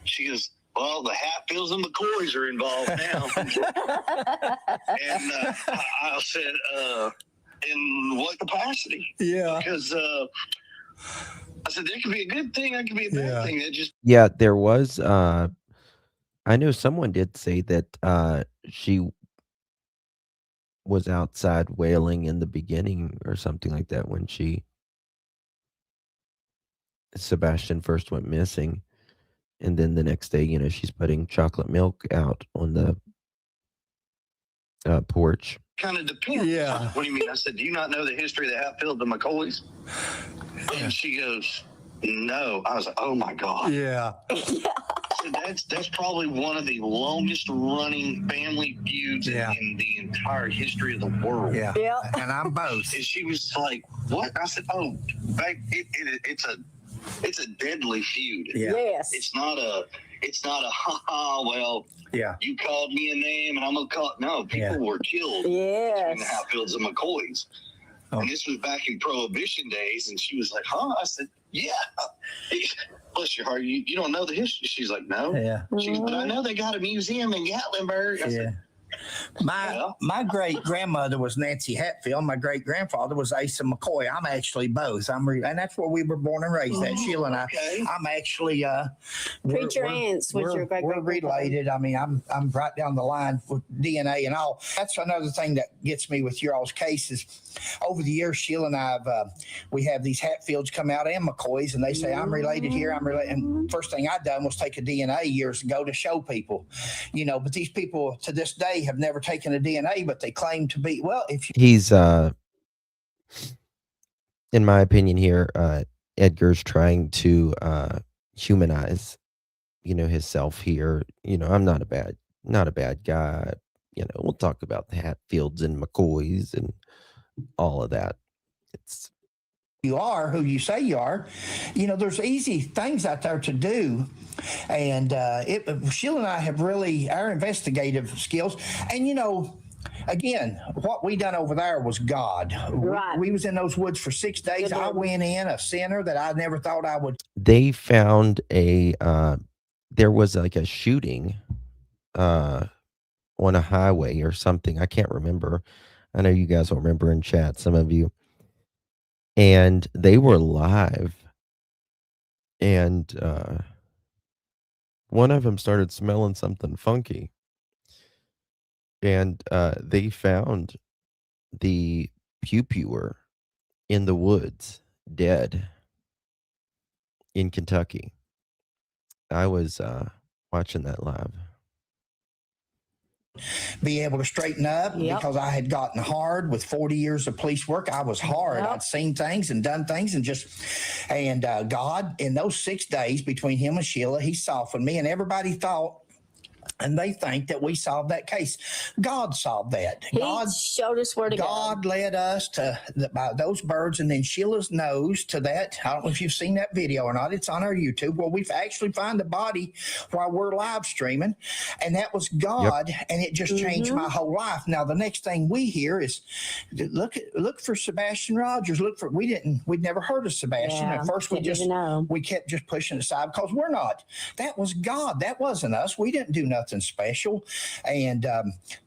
she goes, well, the Hatfields and McCoys are involved now. And I said, in what capacity? Yeah. Because I said, there could be a good thing, there could be a bad thing. Yeah, there was. I know someone did say that she was outside wailing in the beginning or something like that when Sebastian first went missing. And then the next day, she's putting chocolate milk out on the porch kind of depends. Yeah. What do you mean? I said, do you not know the history of the Hatfields and McCoys? And she goes, no. I was like, oh my God. Yeah. So that's probably one of the longest running family feuds Yeah. in the entire history of the world. Yeah. Yeah. And I'm both. And she was like, what? I said, oh, it's a deadly feud. Yeah. Yes. It's not a well, Yeah. you called me a name and I'm gonna call it. No, people were killed in the Yes. Hatfields and McCoys. Oh. And this was back in Prohibition days, and she was like, huh? I said, yeah. Bless your heart, you don't know the history. She's like, no. Yeah. She goes, but I know they got a museum in Gatlinburg. I Yeah. said, My great grandmother was Nancy Hatfield. My great grandfather was Asa McCoy. I'm actually both. And that's where we were born and raised. At Sheila and I. okay. I'm actually Preacher aunts with your great we're related. I mean, I'm right down the line with DNA and all. That's another thing that gets me with your all's cases. Over the years, Sheila and I we have these Hatfields come out and McCoys, and they say I'm related here. I'm related. And first thing I done was take a DNA years ago to show people, but these people to this day have never taken a DNA, but they claim to be. Well, if you He's in my opinion here, Edgar's trying to humanize, himself here. I'm not a bad guy. We'll talk about the Hatfields and McCoys and all of that. It's you are who you say you are, there's easy things out there to do. And Sheila and I have really our investigative skills. And, again, what we done over there was God. Right. We was in those woods for 6 days. I went in a sinner that I never thought I would. They found there was like a shooting on a highway or something. I can't remember. I know you guys will remember in chat, some of you. And they were live. And one of them started smelling something funky. And they found the pew-pewer in the woods, dead, in Kentucky. I was watching that live. Be able to straighten up Yep. because I had gotten hard with 40 years of police work. I was hard. Yep. I'd seen things and done things and God, in those 6 days between him and Sheila, he softened me, and everybody thought, and they think that we solved that case. God solved that. He God showed us where to go. God led us to those birds, and then Sheila's nose to that. I don't know if you've seen that video or not. It's on our YouTube where we've actually found the body while we're live streaming, and that was God. Yep. And it just changed my whole life. Now the next thing we hear is look for Sebastian Rogers. We'd never heard of Sebastian. Yeah, At first we kept just pushing it aside because we're not. That was God. That wasn't us. We didn't do nothing special. And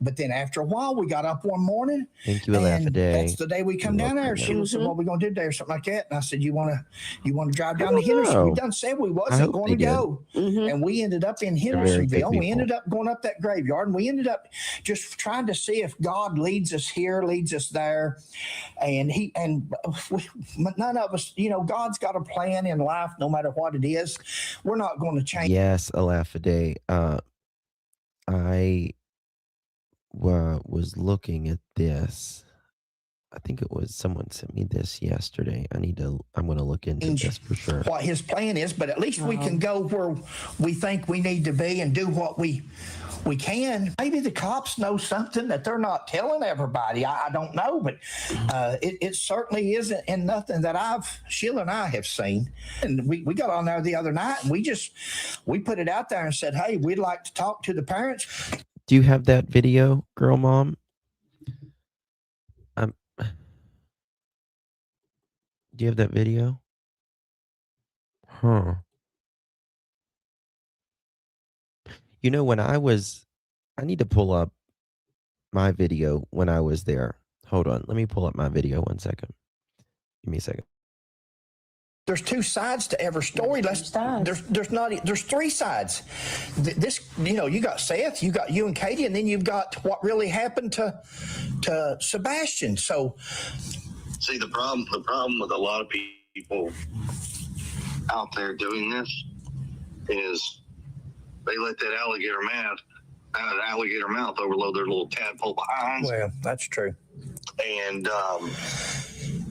but then after a while we got up one morning. Thank you, and that's the day we come down there. Sheila said, what are we gonna do today or something like that? And I said, you wanna drive down to Henderson? We done said we wasn't going to go. And we ended up in Hendersonville. We ended up going up that graveyard, and we ended up just trying to see if God leads us here, leads us there. And none of us, God's got a plan in life no matter what it is. We're not going to change. Yes, a laugh a day. I was looking at this. I think it was someone sent me this yesterday. I'm going to look into this for sure. What his plan is, but at least we can go where we think we need to be and do what we can. Maybe the cops know something that they're not telling everybody. I don't know, but it certainly isn't in nothing that Sheila and I have seen. And we got on there the other night, and we put it out there and said, hey, we'd like to talk to the parents. Do you have that video, girl mom? Do you have that video? Huh. When I need to pull up my video when I was there. Hold on. Let me pull up my video 1 second. Give me a second. There's two sides to every story. There's three sides. You got Seth, you got you and Katie, and then you've got what really happened to Sebastian. So, see, the problem with a lot of people out there doing this is they let that alligator an alligator mouth overload their little tadpole behinds. Well, that's true. And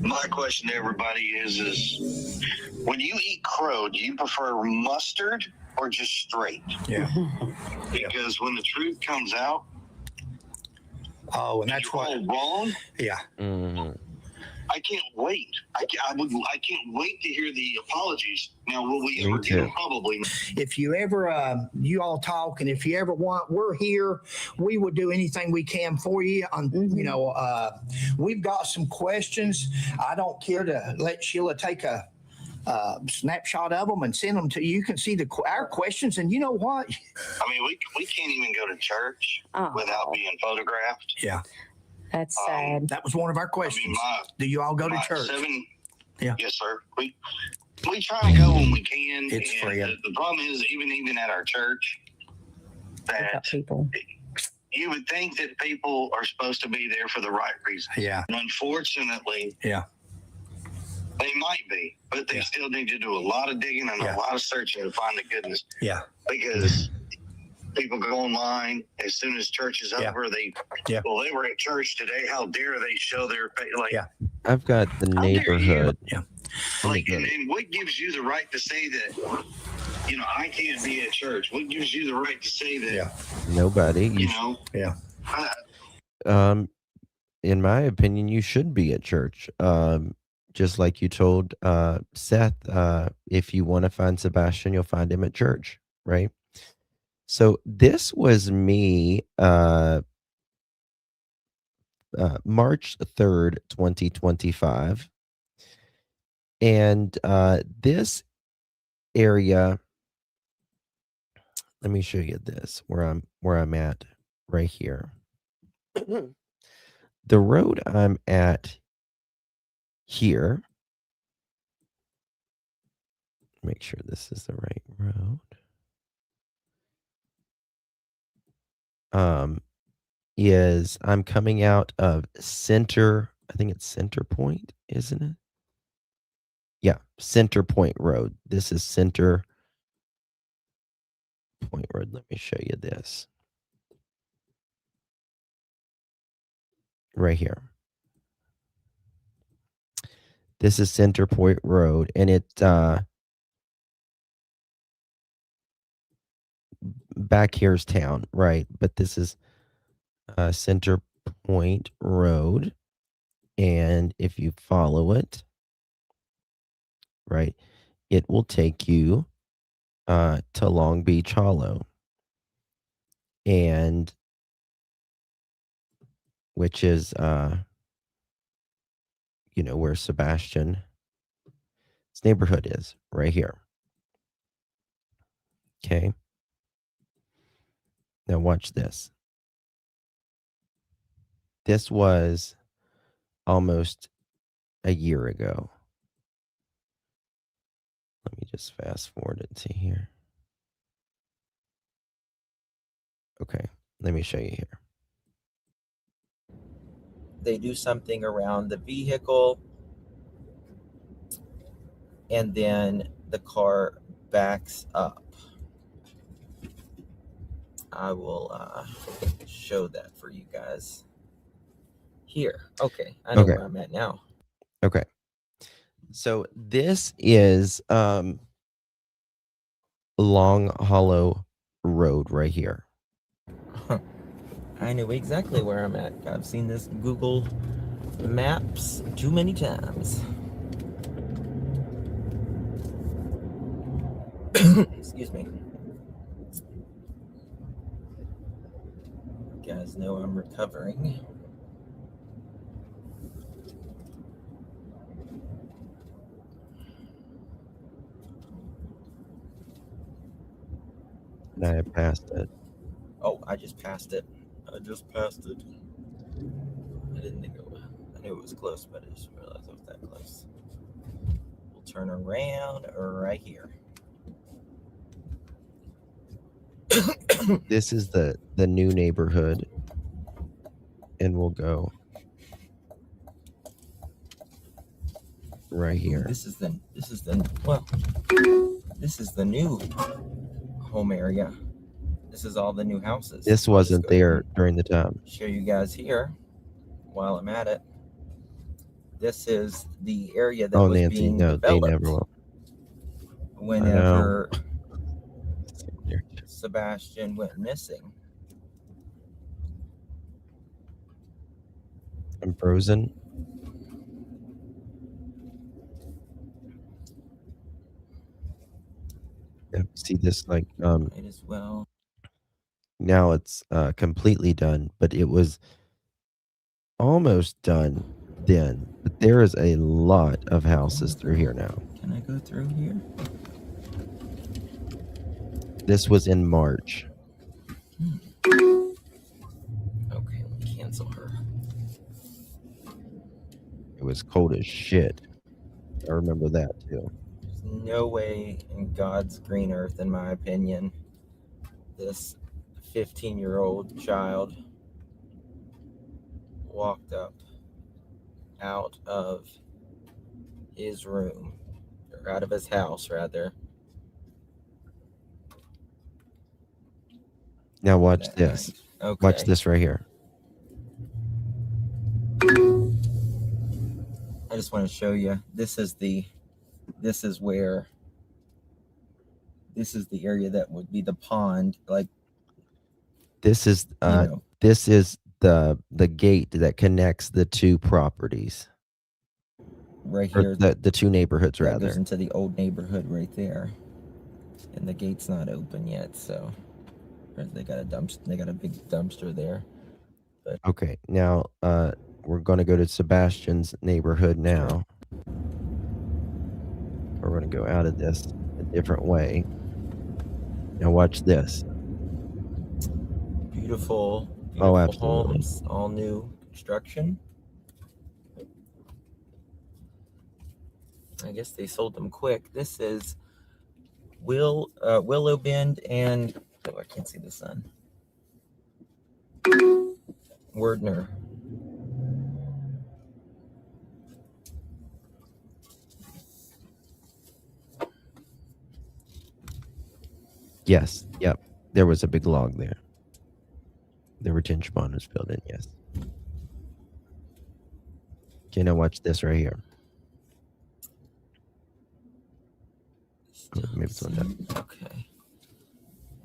my question to everybody is when you eat crow, do you prefer mustard or just straight? Yeah. Because when the truth comes out, Oh, and that's you're what. all wrong. Yeah. Mhm. I can't wait. I can't wait to hear the apologies. Now, will we Me ever get too. them? Probably. If you ever, you all talk, and if you ever want, we're here. We will do anything we can for you. You know, we've got some questions. I don't care to let Sheila take a snapshot of them and send them to you. You can see our questions, and you know what? I mean, we can't even go to church without being photographed. Yeah, That's sad. that was one of our questions. Do you all go to church? Yeah. Yes, sir. We try to go when we can. It's and free. The problem is, even at our church, We got that people. you would think that people are supposed to be there for the right reason. Yeah. And unfortunately, Yeah. they might be, but they still need to do a lot of digging and a lot of searching to find the goodness. Yeah. Because people go online as soon as church is over. They well, they were at church today. How dare they show their face? Like, I've got the How dare you? neighborhood. Yeah. like, and what gives you the right to say that? You know, I can't be at church. What gives you the right to say that? Nobody. You know. Yeah. In my opinion, you should be at church. Just like you told Seth, if you want to find Sebastian, you'll find him at church, right? So this was me March 3rd, 2025. And this area, let me show you this, where I'm at right here. The road I'm at here, make sure this is the right road. Is I'm coming out of Center, I think it's Center Point, isn't it? Yeah, Center Point Road. This is Center Point Road. Let me show you this. Right here. This is Center Point Road, and it back here's town, right? But this is Center Point Road, and if you follow it, right, it will take you to Long Beach Hollow, and which is you know, where Sebastian's neighborhood is, right here. Okay. Now watch this. This was almost a year ago. Let me just fast forward it to here. Okay, let me show you here. They do something around the vehicle, and then the car backs up. I will show that for you guys here. Okay, I know where I'm at now. Okay, so this is Long Hollow Road right here. I know exactly where I'm at. I've seen this Google Maps too many times. Excuse me. You guys know I'm recovering. I passed it. Oh, I just passed it. I just passed it. I didn't think it was. I knew it was close, but I just realized it was that close. We'll turn around right here. This is the new neighborhood, and we'll go right here. This is the new home area. This is all the new houses. This I'll just wasn't go ahead there and during the time. show you guys here while I'm at it. This is the area that Oh, was Nancy, being no, they never developed will. whenever Sebastian went missing. I'm frozen. Yeah, see this like Might as well. now it's completely done, but it was almost done then. But there is a lot of houses through here now. Can I go through here? This was in March. Okay, let me cancel her. It was cold as shit. I remember that too. There's no way in God's green earth, in my opinion, this 15-year-old child walked up out of his room, or out of his house, rather. Now watch that this. night. Okay. Watch this right here. I just want to show you. This is the area that would be the pond, like This is this is the gate that connects the two properties. right Or here. the two neighborhoods that rather. goes into the old neighborhood right there, and the gate's not open yet, so they got a big dumpster there. But Okay, now we're going to go to Sebastian's neighborhood now. We're going to go out of this a different way. Now watch this. beautiful Absolutely. homes, all new construction. I guess they sold them quick. This is Willow Bend and I can't see the sun. Wordner. Yes. Yep. There was a big log there. The retention pond was filled in. Yes. Okay, now watch this right here. Oh, maybe it's on that. Okay.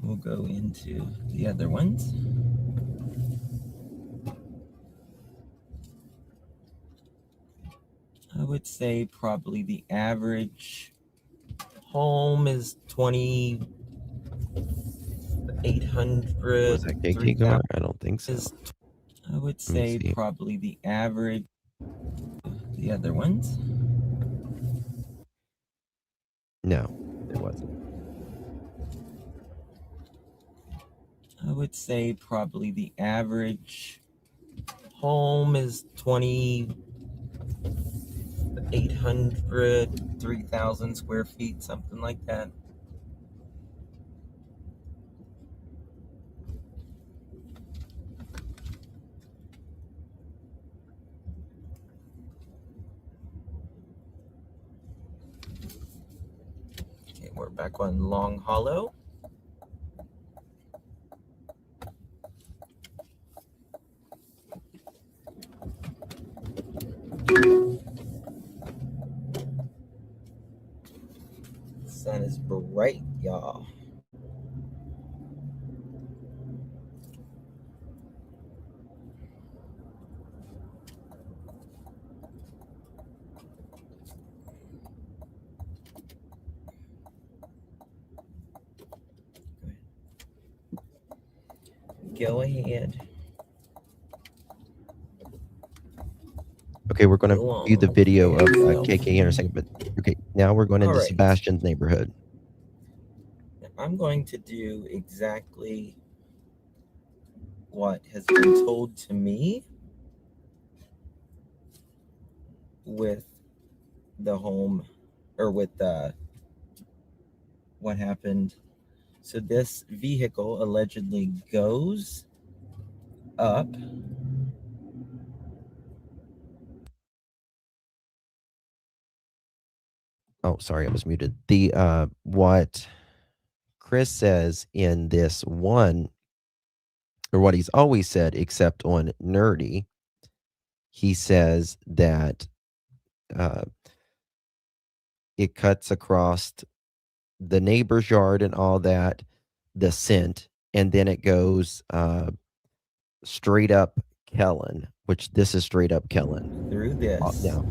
We'll go into the other ones. I would say probably the average home is 2,800. Was that KK car? I don't think so. I would say probably the average. The other ones? No, it wasn't. I would say probably the average home is 2,800, 3,000 square feet, something like that. Okay, we're back on Long Hollow. Sun is bright, y'all. Go ahead. Okay, we're going to view the video of KK in a second, but okay, now we're going into Sebastian's neighborhood. I'm going to do exactly what has been told to me with the home, or with what happened. So this vehicle allegedly goes up. Oh, sorry, I was muted. The what Chris says in this one, or what he's always said, except on Nerdy, he says that it cuts across the neighbor's yard and all that, the scent, and then it goes straight up Kellen, which this is straight up Kellen. Through this. Now,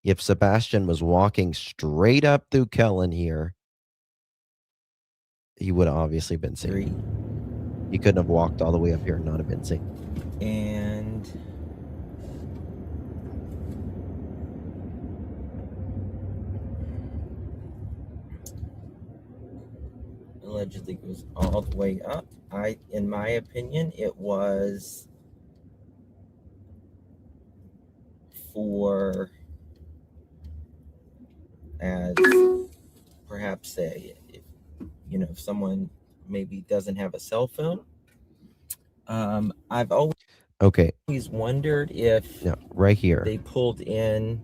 if Sebastian was walking straight up through Kellen here, he would have obviously been seen. He couldn't have walked all the way up here and not have been seen. And allegedly goes all the way up. In my opinion, it was for, as perhaps say, if someone maybe doesn't have a cell phone. I've always wondered if right here they pulled in.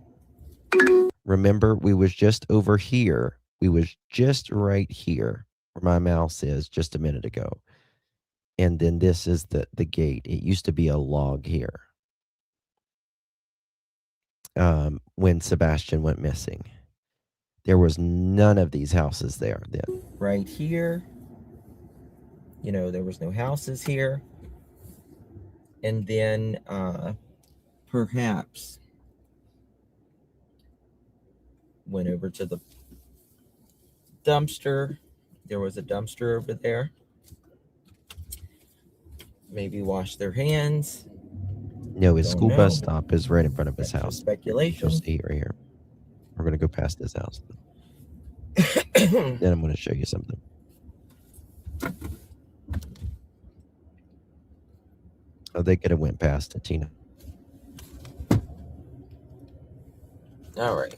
Remember, we was just over here. We was just right here where my mouse is just a minute ago. And then this is the gate. It used to be a log here. When Sebastian went missing. There was none of these houses there then. Right here. There was no houses here. And then perhaps went over to the dumpster. There was a dumpster over there. Maybe wash their hands. No, his school bus stop is right in front of his house. Speculation. You'll see right here. We're going to go past his house. Then I'm going to show you something. Oh, they could have went past it, Tina. All right.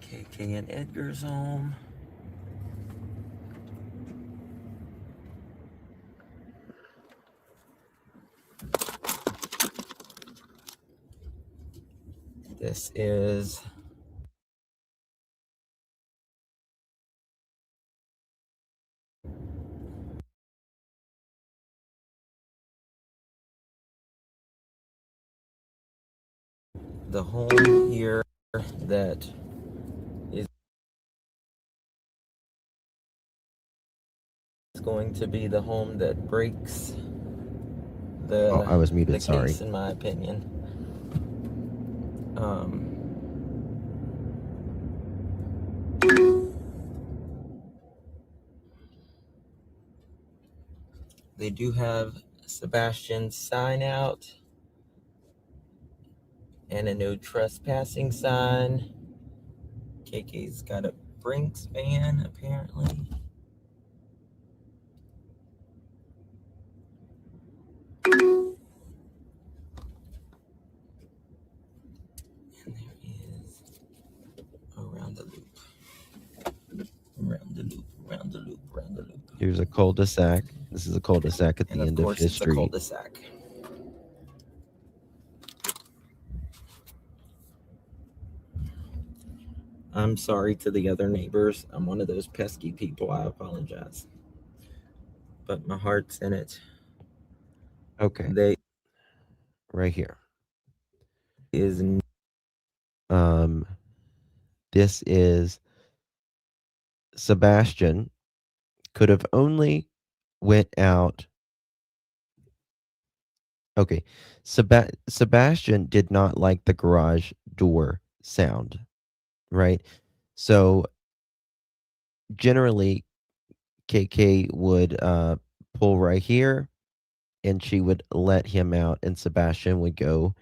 KK and Edgar's home. This is the home here that is going to be the home that breaks the I was muted, the sorry. case, in my opinion. They do have Sebastian's sign out and a no trespassing sign. KK's got a Brinks van, apparently. And there is around the loop. Around the loop, around the loop, around the loop. Here's a cul-de-sac. This is a cul-de-sac at the end of his street. It's a cul-de-sac. I'm sorry to the other neighbors. I'm one of those pesky people. I apologize. But my heart's in it. Okay. Right here. This is Sebastian could have only went out. Okay. Sebastian did not like the garage door sound, right? So generally KK would pull right here and she would let him out and Sebastian would go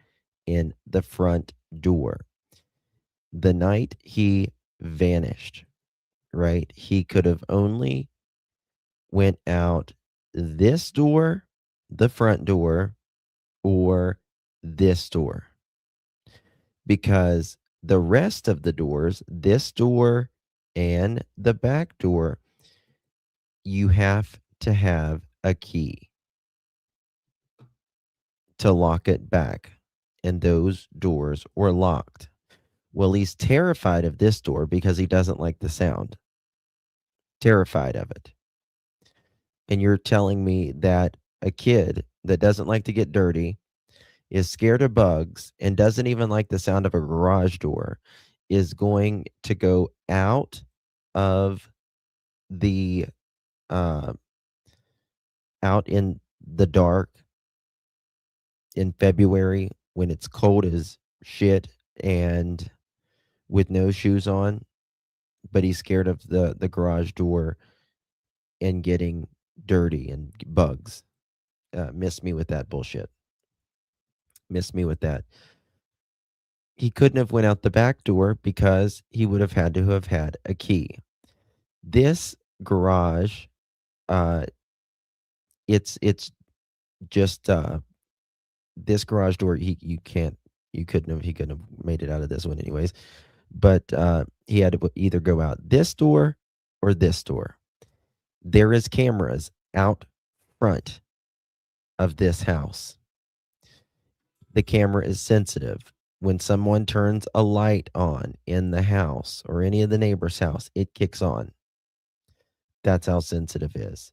in the front door. The night he vanished, right? He could have only went out this door, the front door, or this door. Because The rest of the doors, this door and the back door, you have to have a key to lock it back. And those doors were locked. Well, he's terrified of this door because he doesn't like the sound. Terrified of it. And you're telling me that a kid that doesn't like to get dirty, is scared of bugs, and doesn't even like the sound of a garage door is going to go out of the uh, out in the dark in February when it's cold as shit and with no shoes on, but he's scared of the garage door and getting dirty and bugs. Miss me with that bullshit. Miss me with that. He couldn't have went out the back door because he would have had to have had a key. This garage, uh, it's just this garage door. You can't, you couldn't have, he couldn't have made it out of this one anyways. But he had to either go out this door or this door. There is cameras out front of this house. The camera is sensitive. When someone turns a light on in the house or any of the neighbor's house, it kicks on. That's how sensitive it is.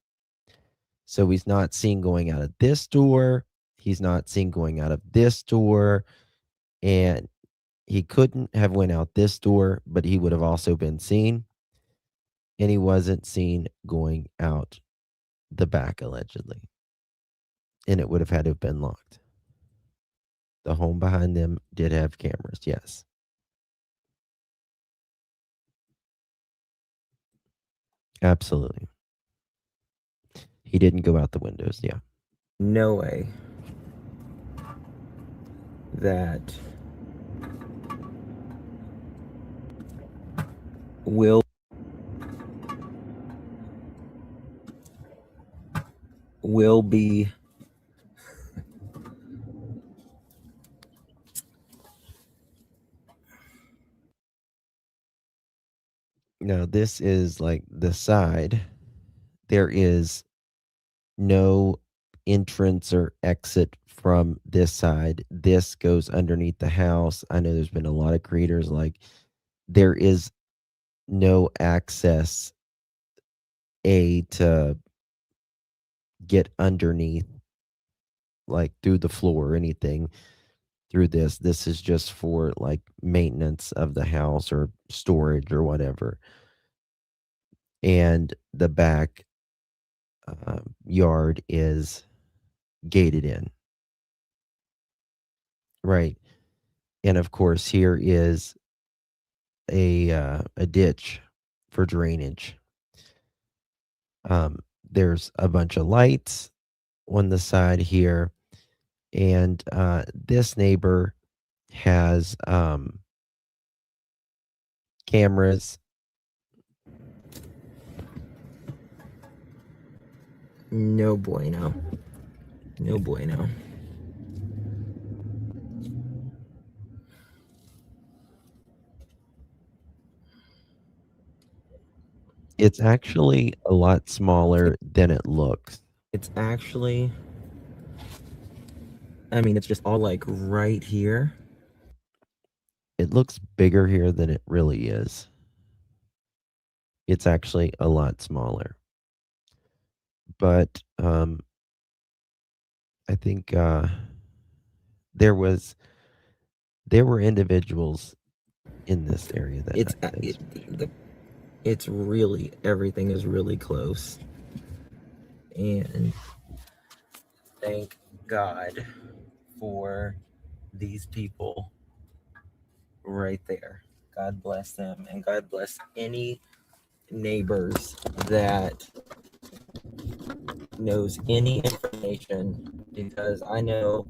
So he's not seen going out of this door. He's not seen going out of this door. And he couldn't have went out this door, but he would have also been seen. And he wasn't seen going out the back, allegedly. And it would have had to have been locked. The home behind them did have cameras, yes. Absolutely. He didn't go out the windows, yeah. No way that will be now this is like the side. There is no entrance or exit from this side. This goes underneath the house. I know there's been a lot of creators like there is no access to get underneath like through the floor or anything through this. This is just for like maintenance of the house or storage or whatever. And the back yard is gated in. Right. And of course, here is a ditch for drainage. There's a bunch of lights on the side here, and this neighbor has cameras. No bueno. No bueno. It's actually a lot smaller than it looks. It's actually, I mean, it's just all like right here. It looks bigger here than it really is. It's actually a lot smaller. But I think there were individuals in this area that it's really, everything is really close. And thank God for these people right there. God bless them, and God bless any neighbors that knows any information, because I know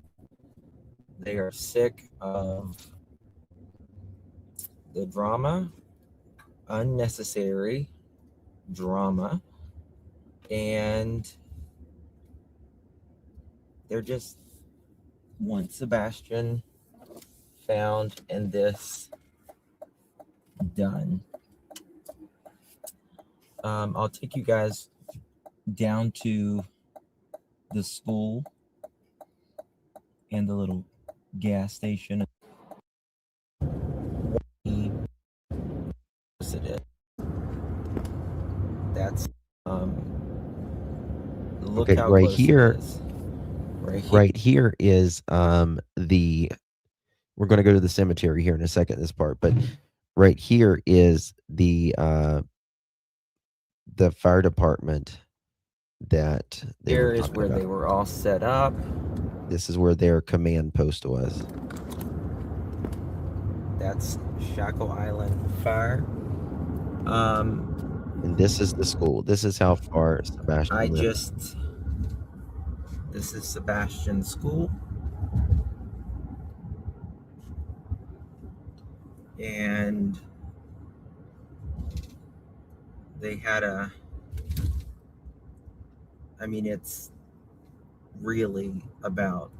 they are sick of the drama, unnecessary drama, and they're just want Sebastian found in this done, I'll take you guys down to the school and the little gas station. That's look Okay, how right close here, it is. right here is the we're going to go to the cemetery here in a second, this part, but right here is the fire department that they Here were is talking where about. they were all set up. This is where their command post was. That's Shackle Island Fire. And this is the school. This is how far Sebastian lived. This is Sebastian's school. And they had it's really about,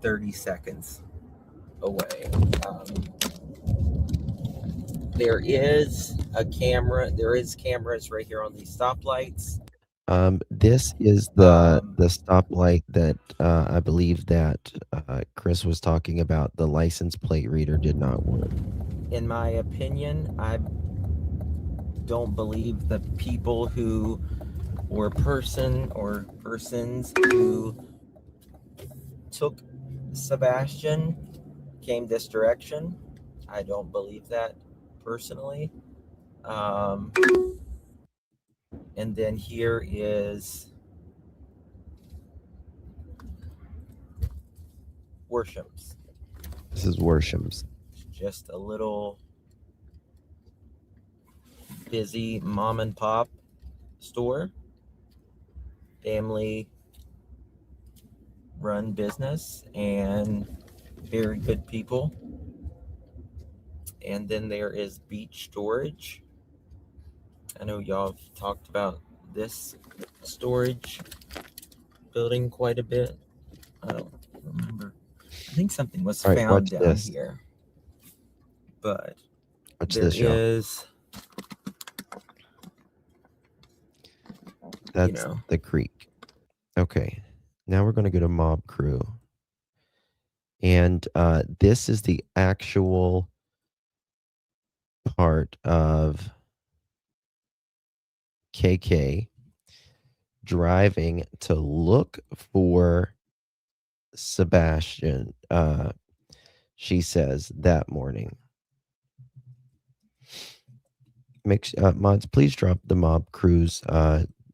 30 seconds away. There is cameras right here on these stoplights. This is the stoplight that I believe that Chris was talking about. The license plate reader did not work. In my opinion, I don't believe the people who or persons who took Sebastian came this direction. I don't believe that personally. And then here is Worsham's. This is Worsham's. Just a little busy mom and pop store, family run business, and very good people. And then there is Beach Storage. I know y'all have talked about this storage building quite a bit. I don't remember. I think something was found down here. But there is, that's the creek. Okay. Now we're going to go to Mob Crew. And this is the actual part of KK driving to look for Sebastian, she says, that morning. Mods, please drop the Mob Crew's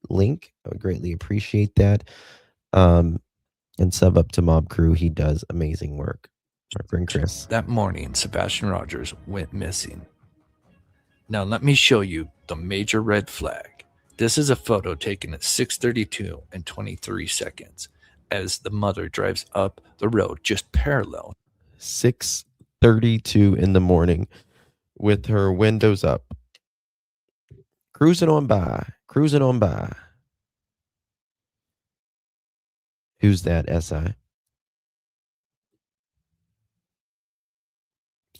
link. I would greatly appreciate that. And sub up to Mob Crew. He does amazing work. My friend Chris. That morning, Sebastian Rogers went missing. Now let me show you the major red flag. This is a photo taken at 6:32 and 23 seconds as the mother drives up the road just parallel. 6:32 in the morning with her windows up. Cruising on by. Who's that, SI?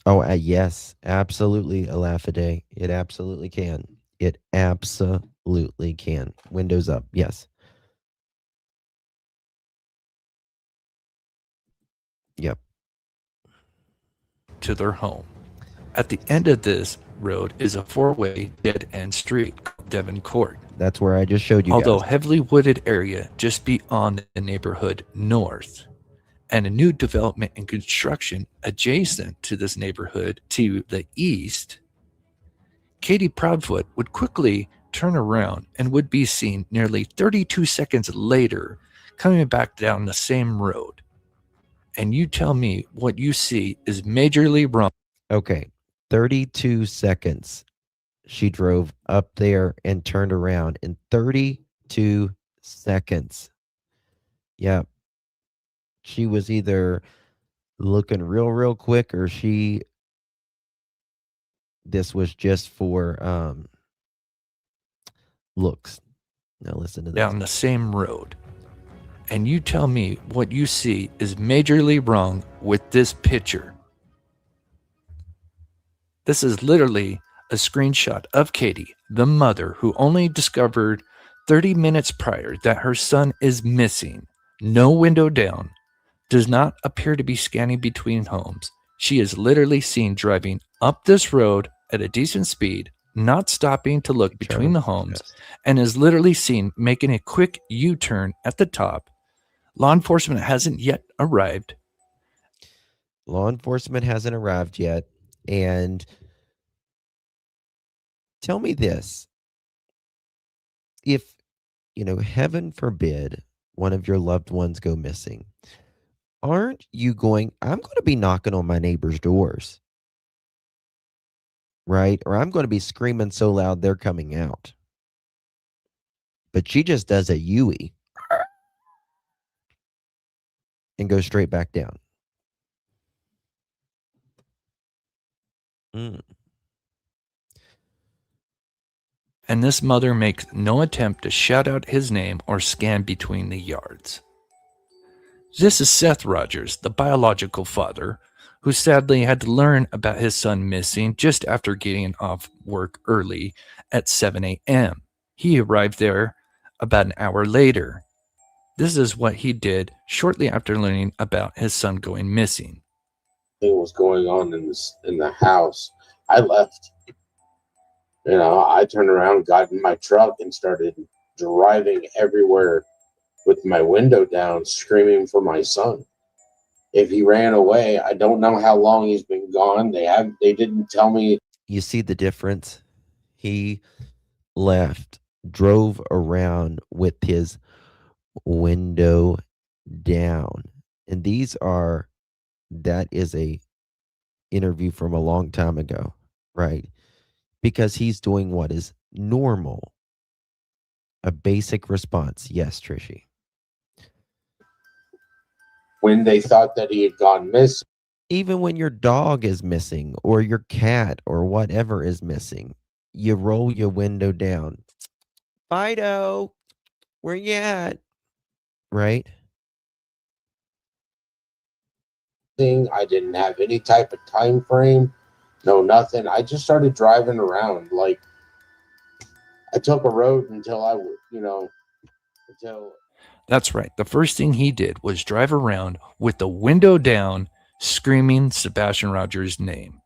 Oh, yes, absolutely, Alafide. It absolutely can. It absolutely can. Windows up, yes. Yep. To their home. At the end of this road is a four-way dead-end street called Devon Court. That's where I just showed you Although guys. heavily wooded area just beyond the neighborhood north, and a new development and construction adjacent to this neighborhood to the east, Katie Proudfoot would quickly turn around and would be seen nearly 32 seconds later coming back down the same road. And you tell me what you see is majorly wrong. Okay, 32 seconds. She drove up there and turned around in 32 seconds. Yep. She was either looking real quick or this was just for looks. Now listen to this. Down the same road. And you tell me what you see is majorly wrong with this picture. This is literally a screenshot of Katie, the mother who only discovered 30 minutes prior that her son is missing, no window down, does not appear to be scanning between homes. She is literally seen driving up this road at a decent speed, not stopping to look between the homes, and is literally seen making a quick U-turn at the top. Law enforcement hasn't yet arrived. Law enforcement hasn't arrived yet. And tell me this. If, heaven forbid, one of your loved ones go missing, aren't you going, I'm going to be knocking on my neighbor's doors, right? Or I'm going to be screaming so loud they're coming out. But she just does a Yui and goes straight back down. And this mother makes no attempt to shout out his name or scan between the yards. This is Seth Rogers, the biological father, who sadly had to learn about his son missing just after getting off work early at 7 a.m. He arrived there about an hour later. This is what he did shortly after learning about his son going missing. Thing was going on in the house. I left. I turned around, got in my truck, and started driving everywhere with my window down, screaming for my son. If he ran away, I don't know how long he's been gone. They didn't tell me. You see the difference? He left, drove around with his window down. And that is a interview from a long time ago, right? Because he's doing what is normal. A basic response. Yes, Trishy. When they thought that he had gone missing. Even when your dog is missing or your cat or whatever is missing, you roll your window down. Fido, where you at? Right? I didn't have any type of time frame. No, nothing. I just started driving around. Like, I took a road until That's right. The first thing he did was drive around with the window down, screaming Sebastian Rogers' name.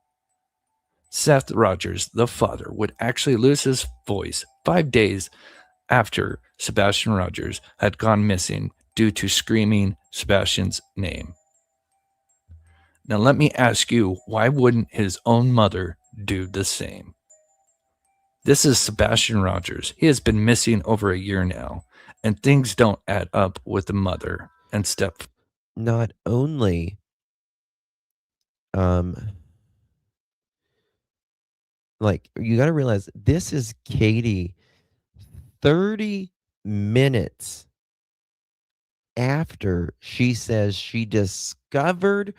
Seth Rogers, the father, would actually lose his voice 5 days after Sebastian Rogers had gone missing due to screaming Sebastian's name. Now, let me ask you, why wouldn't his own mother do the same? This is Sebastian Rogers. He has been missing over a year now, and things don't add up with the mother and step. Not only you got to realize this is Katie 30 minutes after she says she discovered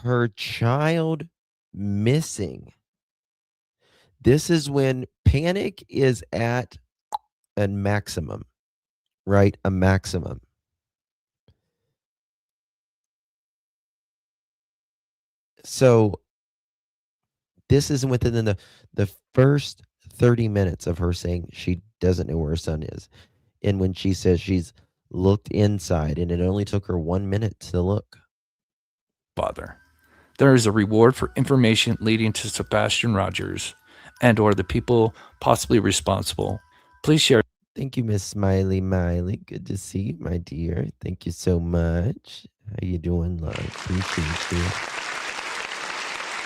her child missing. This is when panic is at a maximum, right? A maximum. So this is within the first 30 minutes of her saying she doesn't know where her son is. And when she says she's looked inside and it only took her 1 minute to look. Father. There is a reward for information leading to Sebastian Rogers and or the people possibly responsible. Please share. Thank you, Miss Smiley Miley. Good to see you, my dear. Thank you so much. How you doing, love? Appreciate you.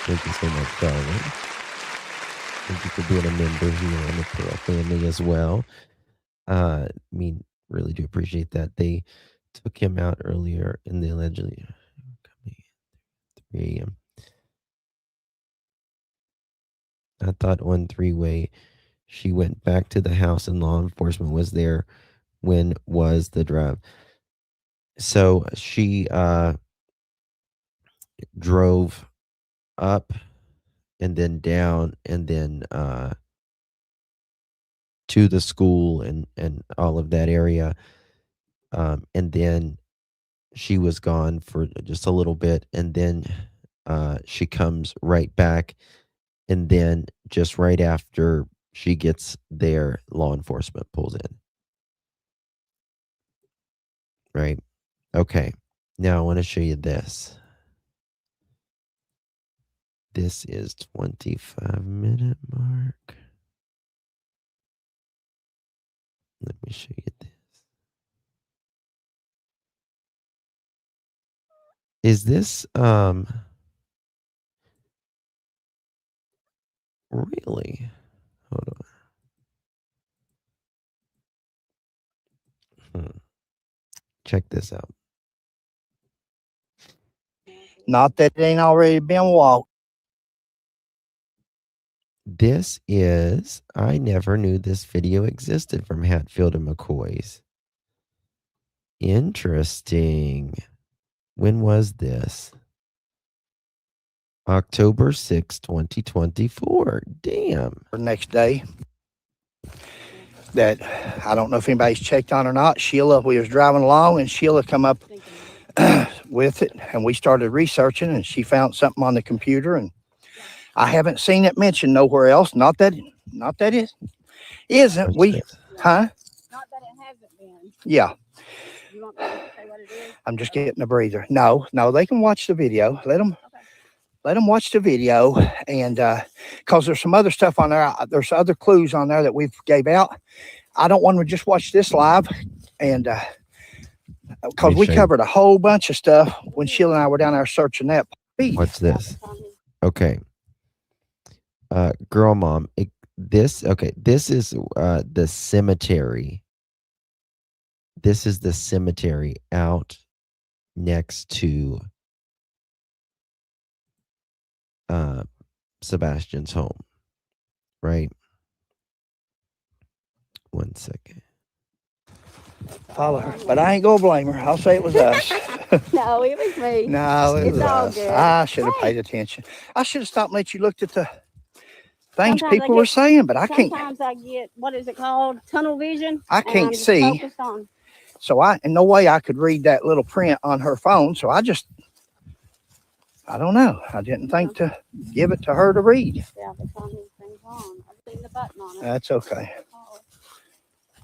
Thank you so much, darling. Thank you for being a member here on the Pearl family as well. Really do appreciate that. They took him out earlier and they allegedly 3 a.m. I thought on three-way she went back to the house and law enforcement was there. When was the drive? So she drove up and then down and then to the school and all of that area. And then she was gone for just a little bit. And then she comes right back And then just right after she gets there, law enforcement pulls in. Right? Okay. Now I want to show you this. This is 25-minute mark. Let me show you this. Is this really? Hold on. Check this out. Not that it ain't already been walked. This is, I never knew this video existed from Hatfield and McCoy's. Interesting. When was this? October 6, 2024. Damn. The next day, that I don't know if anybody's checked on or not. Sheila, we was driving along and Sheila come up with it, and we started researching, and she found something on the computer, and I haven't seen it mentioned nowhere else. Not that it isn't. Huh? Not that it hasn't been. Yeah. You want me to say what it is? I'm just getting a breather. No, they can watch the video. Let them watch the video, and because there's some other stuff on there. There's other clues on there that we've gave out. I don't want to just watch this live, and because we covered a whole bunch of stuff when Sheila and I were down there searching that. What's this? Okay. Girl mom, this is the cemetery. This is the cemetery out next to Sebastian's home, right? 1 second. Follow her, but I ain't gonna blame her. I'll say it was us. No, it was me. No, it was all us. good. I should have paid attention. I should have stopped and let you look at the things Sometimes people were saying, but I can't. Sometimes I get, what is it called? Tunnel vision. I and can't I'm just see. focused on. So in no way I could read that little print on her phone. So I don't know. I didn't think to give it to her to read. Yeah, the time these things on. I've seen the button on it. That's okay.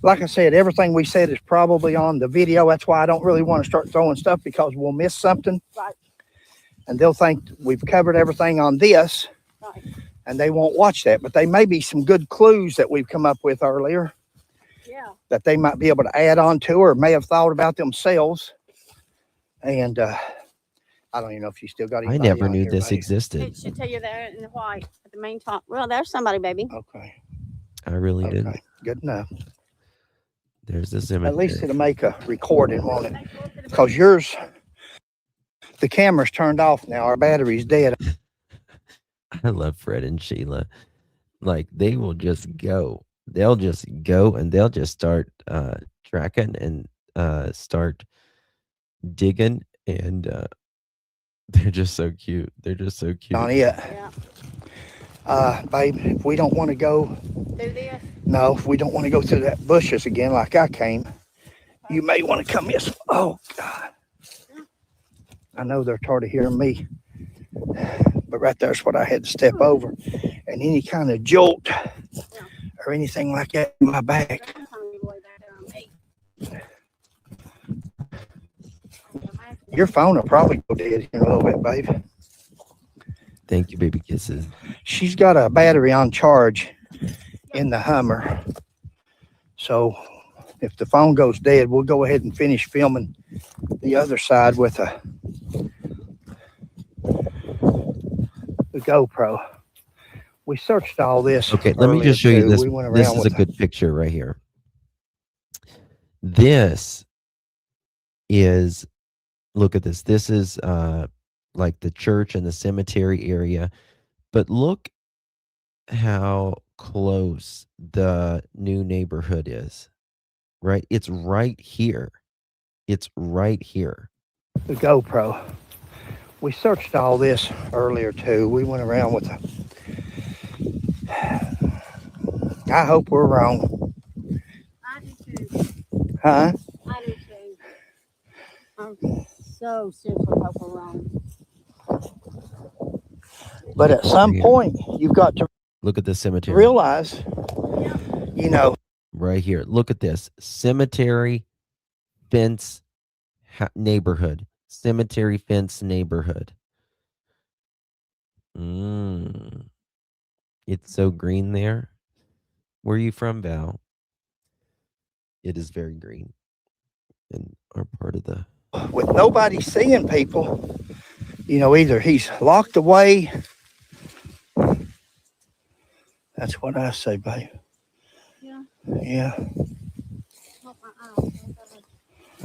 Like I said, everything we said is probably on the video. That's why I don't really want to start throwing stuff, because we'll miss something. Right. And they'll think we've covered everything on this. Right. And they won't watch that. But they may be some good clues that we've come up with earlier. Yeah. That they might be able to add on to, or may have thought about themselves. And I don't even know if you still got I anybody never on knew here, this buddy. existed. It should tell you there in the white at the main top. Well, there's somebody, baby. Okay. I really didn't. Good enough. There's the cemetery. At least it'll make a recording on it. Because yours, the camera's turned off now. Our battery's dead. I love Fred and Sheila. Like, they will just go. They'll just go, and they'll just start tracking and start digging, and they're just so cute. They're just so cute. On it. Yeah. Babe, if we don't want to go, Do this. no, if we don't want to go through that bushes again like I came, you may want to come this way. Oh, God. I know they're tired of hearing me, but right there's what I had to step over. And any kind of jolt or anything like that in my back. Your phone will probably go dead in a little bit, babe. Thank you, baby kisses. She's got a battery on charge in the Hummer. So if the phone goes dead, we'll go ahead and finish filming the other side with the GoPro. We searched all this. Okay, let me just show you this. We went This around is a with good picture right here. This is, look at this. This is like the church and the cemetery area. But look how close the new neighborhood is, right? It's right here. It's right here. the GoPro. We searched all this earlier too. We went around with I hope we're wrong. I do too. Huh? I do too. I'm so seriously hope we're wrong. But at some point, you've got to Look at the cemetery. realize, you know, Right here. Look at this. Cemetery fence neighborhood. Cemetery fence neighborhood. It's so green there. Where are you from, Val? It is very green in our part of the. with nobody seeing people, you know, either he's locked away. That's what I say, babe. Yeah. Yeah.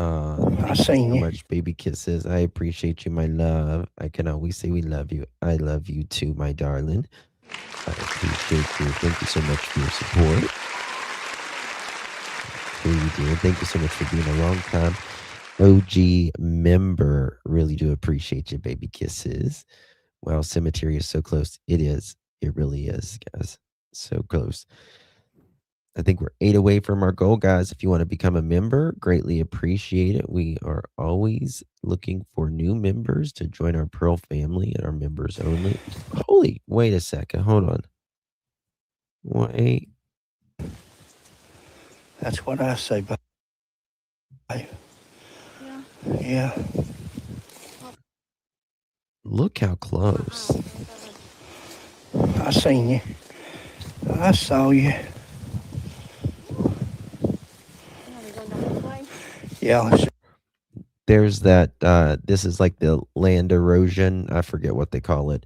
I Thank seen you so you. much, baby kisses. I appreciate you, my love. I can always say we love you. I love you too, my darling. I appreciate you. Thank you so much for your support. Really do. Thank you so much for being a long time OG member. Really do appreciate you, baby kisses. Wow, cemetery is so close. It is. It really is, guys. So close. I think we're 8 away from our goal, guys. If you want to become a member, greatly appreciate it. We are always looking for new members to join our Pearl family and our members only. Holy, wait a second. Hold on. Wait. That's what I say, babe. Yeah. Yeah. Look how close. I seen you. I saw you. Yeah. There's that this is like the land erosion. I forget what they call it.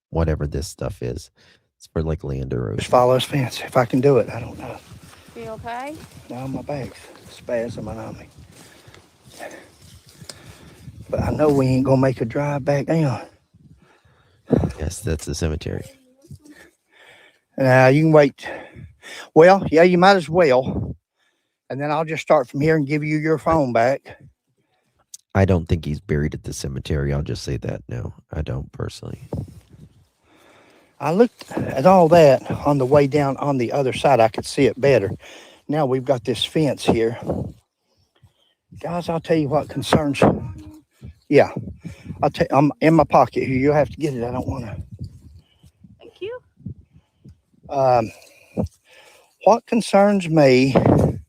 Whatever this stuff is. It's for like land erosion. Just follow his fence. If I can do it, I don't know. You okay? Now my back's spasming on me. But I know we ain't gonna make a drive back down. Yes, that's the cemetery. Now you can wait. Well, yeah, you might as well. And then I'll just start from here and give you your phone back. I don't think he's buried at the cemetery. I'll just say that. No, I don't personally. I looked at all that on the way down on the other side. I could see it better. Now we've got this fence here. Guys, I'll tell you what concerns. Yeah, I'm in my pocket here. You'll have to get it. I don't want to. Thank you. What concerns me, and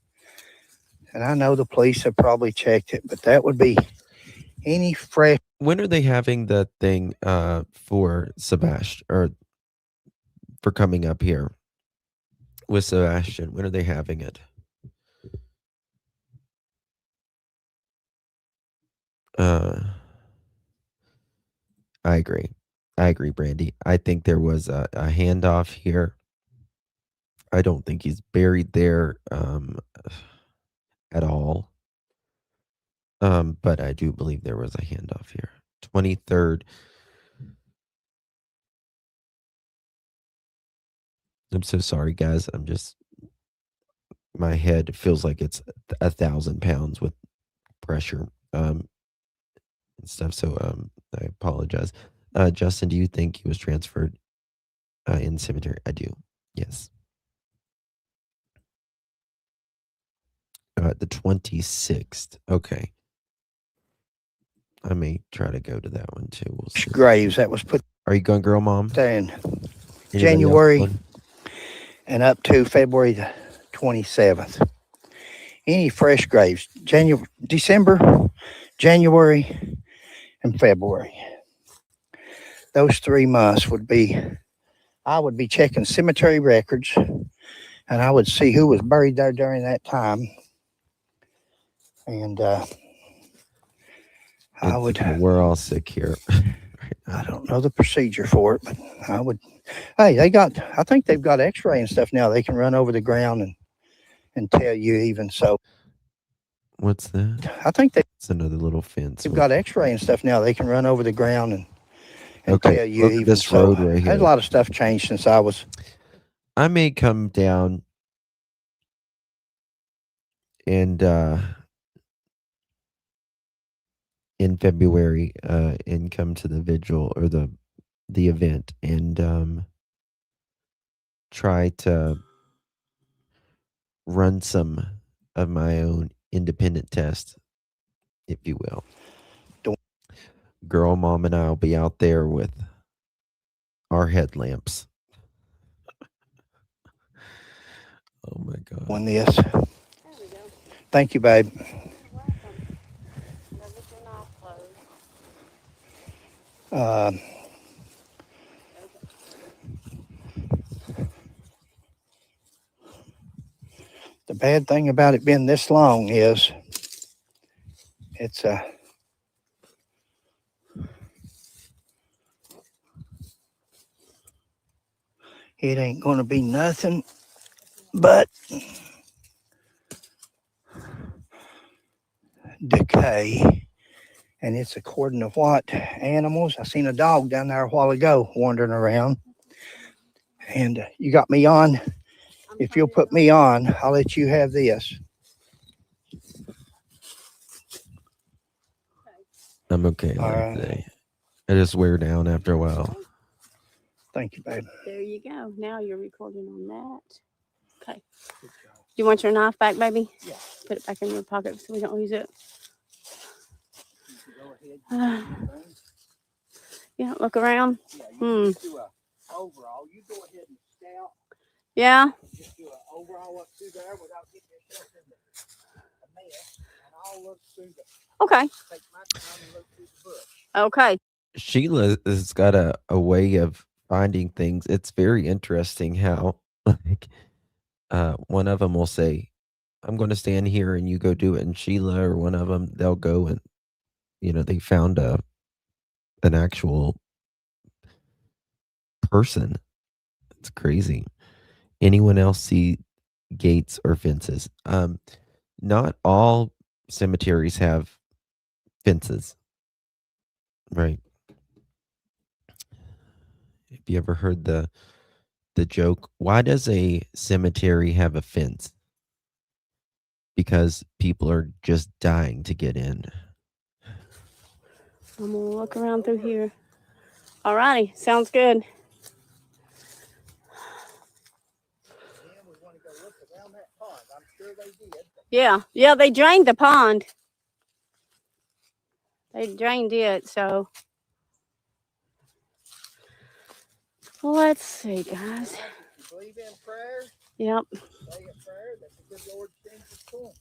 I know the police have probably checked it, but that would be any fresh. When are they having the thing for Sebastian or for coming up here with Sebastian? When are they having it? I agree. I agree, Brandy. I think there was a handoff here. I don't think he's buried there at all. But I do believe there was a handoff here. 23rd. I'm so sorry, guys. My head feels like it's 1,000 pounds with pressure and stuff. So I apologize. Justin, do you think he was transferred in cemetery? I do. Yes. The 26th. Okay. I may try to go to that one too. We'll see. Graves that was put. Are you going, girl, mom? In Anybody January else? and up to February the 27th. Any fresh graves? December, January, and February. Those 3 months would be. I would be checking cemetery records, and I would see who was buried there during that time. And I would. We're all sick here. I don't know the procedure for it, but I would. Hey, I think they've got X-ray and stuff now. They can run over the ground and tell you even so. What's that? I think it's another little fence. They've got X-ray and stuff now. They can run over the ground and tell you look even at this so. road right here. Had a lot of stuff changed since I was. I may come down and in February and come to the vigil or the event and try to run some of my own independent test, if you will. Don't- Girl, mom, and I'll be out there with our headlamps. Oh my God. On this. Thank you, babe. Uh, the bad thing about it being this long is it's it ain't gonna be nothing but decay. And it's according to what animals. I seen a dog down there a while ago wandering around. And you got me on. If you'll put me on, I'll let you have this. I'm okay All like right. today. I just wear down after a while. Thank you, babe. There you go. Now you're recording on that. Okay. Do you want your knife back, baby? Yeah. Put it back in your pocket so we don't lose it. Go ahead. Yeah, look around. Yeah, Hmm. just do a overall. You go ahead and scout. Yeah. Just do an overall up through there without getting yourself in a mess. And I'll look through the. Okay. Take my time and look through the bush. Okay. Sheila has got a way of finding things. It's very interesting how, like, one of them will say, I'm going to stand here and you go do it. And Sheila or one of them, they'll go and, they found an actual person. It's crazy. Anyone else see gates or fences? Not all cemeteries have fences, right? Have you ever heard the joke, why does a cemetery have a fence? Because people are just dying to get in. I'm gonna look around through here. Alrighty, sounds good. Then we want to go look around that pond. I'm sure they did. Yeah, they drained the pond. They drained it, so let's see, guys. If you believe in prayer, Yep, say a prayer that the good Lord sends us to him.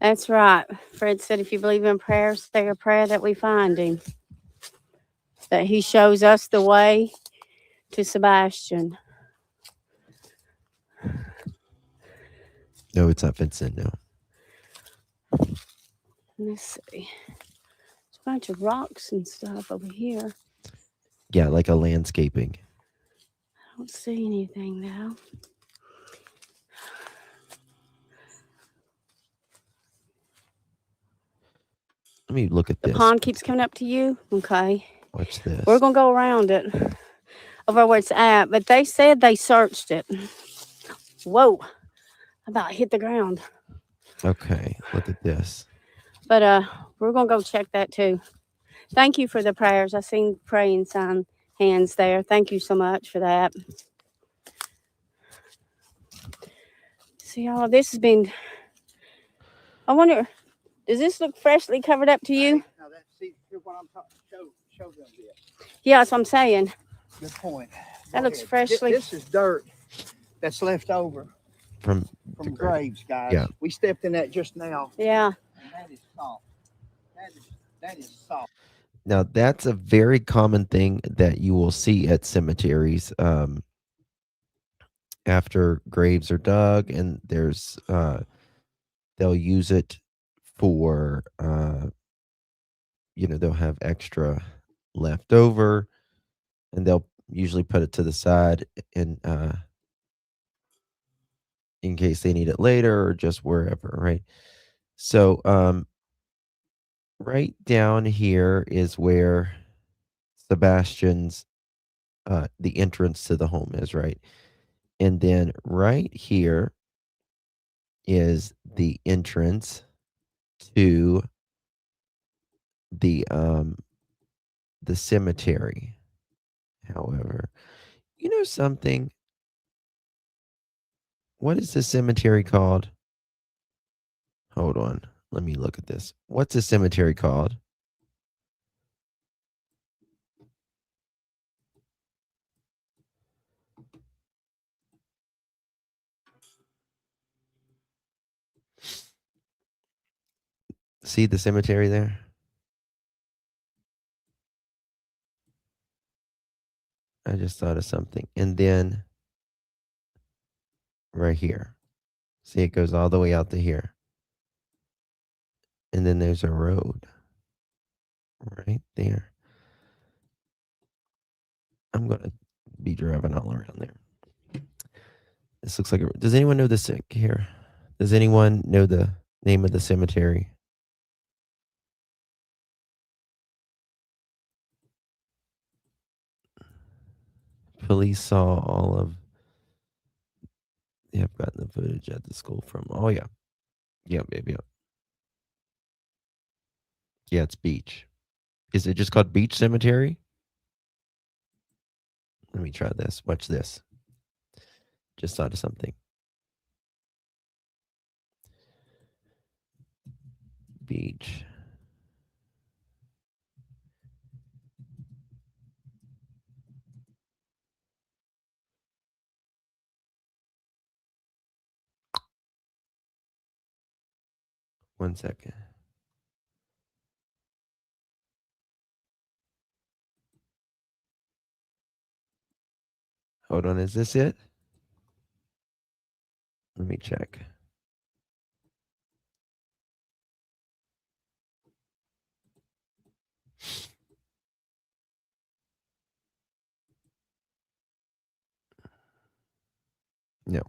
that's right. Fred said if you believe in prayer, say a prayer that we find him. That he shows us the way to Sebastian. No, it's not fenced in, no. Let's see. There's a bunch of rocks and stuff over here. Yeah, like a landscaping. I don't see anything though. Let me look at The this. pond keeps coming up to you. Okay. Watch this. We're gonna go around it over where it's at, but they said they searched it. Whoa. I about hit the ground. Okay, look at this. But we're gonna go check that too. Thank you for the prayers. I seen praying sign hands there. Thank you so much for that. See, all this has been. I wonder, does this look freshly covered up to you? Now that's see what I'm talking. Show them this. Yeah, that's what I'm saying. Good point. That Go looks ahead. freshly. This is dirt that's left over From from graves, guys. Yeah. We stepped in that just now. Yeah. And that is soft. That is soft. Now, that's a very common thing that you will see at cemeteries after graves are dug, and there's they'll use it for they'll have extra left over, and they'll usually put it to the side in case they need it later or just wherever, right? So right down here is where Sebastian's the entrance to the home is, right? And then right here is the entrance to the cemetery. However, you know something? What is the cemetery called? Hold on. Let me look at this. What's this cemetery called? See the cemetery there? I just thought of something. And then right here. See, it goes all the way out to here. And then there's a road right there. I'm going to be driving all around there. This looks like a. Does anyone know this here? Does anyone know the name of the cemetery? Police saw all of. They have gotten the footage at the school from. Oh yeah, yeah, baby. Yeah. Yeah, it's Beach. Is it just called Beach Cemetery? Let me try this. Watch this. Just thought of something. Beach. One second. Hold on. Is this it? Let me check. No.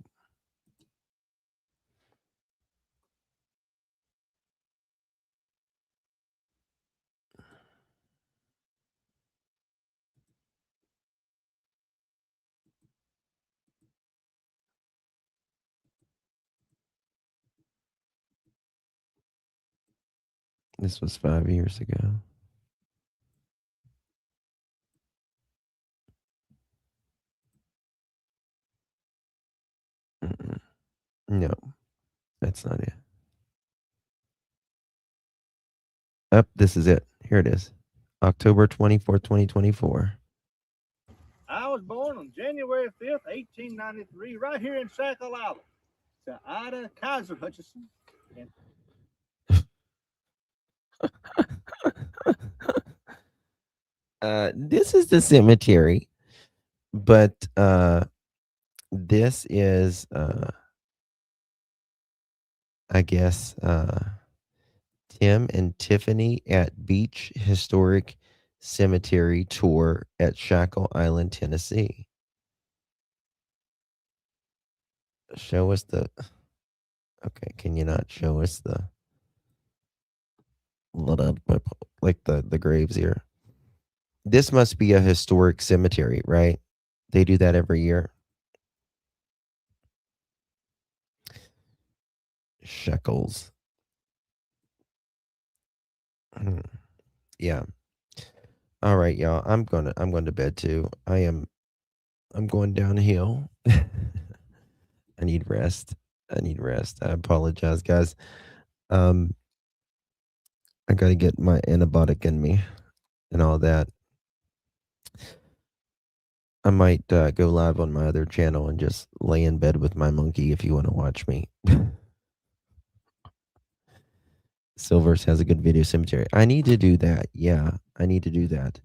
This was 5 years ago. Mm-mm. No, that's not it. Up, this is it. Here it is. October 24th, 2024. I was born on January 5th, 1893, right here in Shackle Island. To Ida Kaiser Hutchison. This is the cemetery, but this is I guess Tim and Tiffany at Beach Historic Cemetery tour at Shackle Island, Tennessee. Show us the. Okay, can you not show us the like the graves here? This must be a historic cemetery, right? They do that every year. Shekels. Yeah. All right, y'all. I'm going to bed too. I'm going downhill. I need rest. I apologize, guys. I got to get my antibiotic in me and all that. I might go live on my other channel and just lay in bed with my monkey if you want to watch me. Silvers has a good video cemetery. I need to do that. Yeah, I need to do that.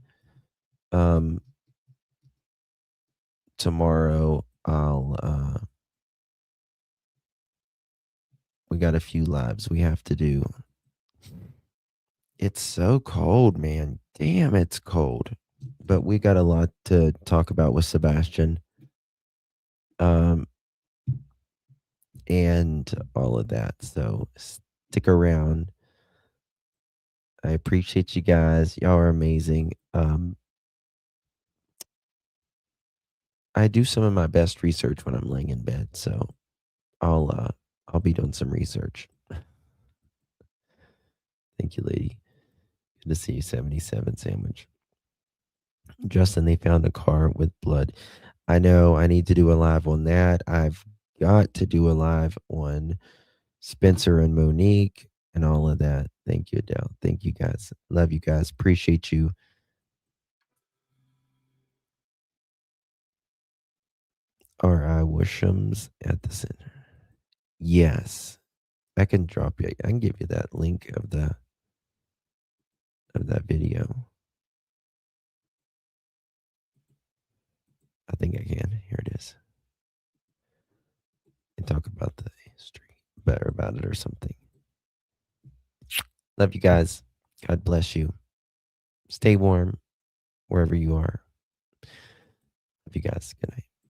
Tomorrow I'll we got a few lives we have to do. It's so cold, man. Damn, it's cold. But we got a lot to talk about with Sebastian. And all of that. So stick around. I appreciate you guys. Y'all are amazing. I do some of my best research when I'm laying in bed, so I'll be doing some research. Thank you, lady. Good to see you, 77 sandwich. Justin, they found a car with blood. I know I need to do a live on that. I've got to do a live on Spencer and Monique. and all of that. Thank you, Adele. Thank you guys. Love you guys. Appreciate you. R.I. Wisham's at the center. Yes. I can drop you. I can give you that link of that video. I think I can. Here it is. And talk about the history, better about it or something. Love you guys. God bless you. Stay warm wherever you are. Love you guys. Good night.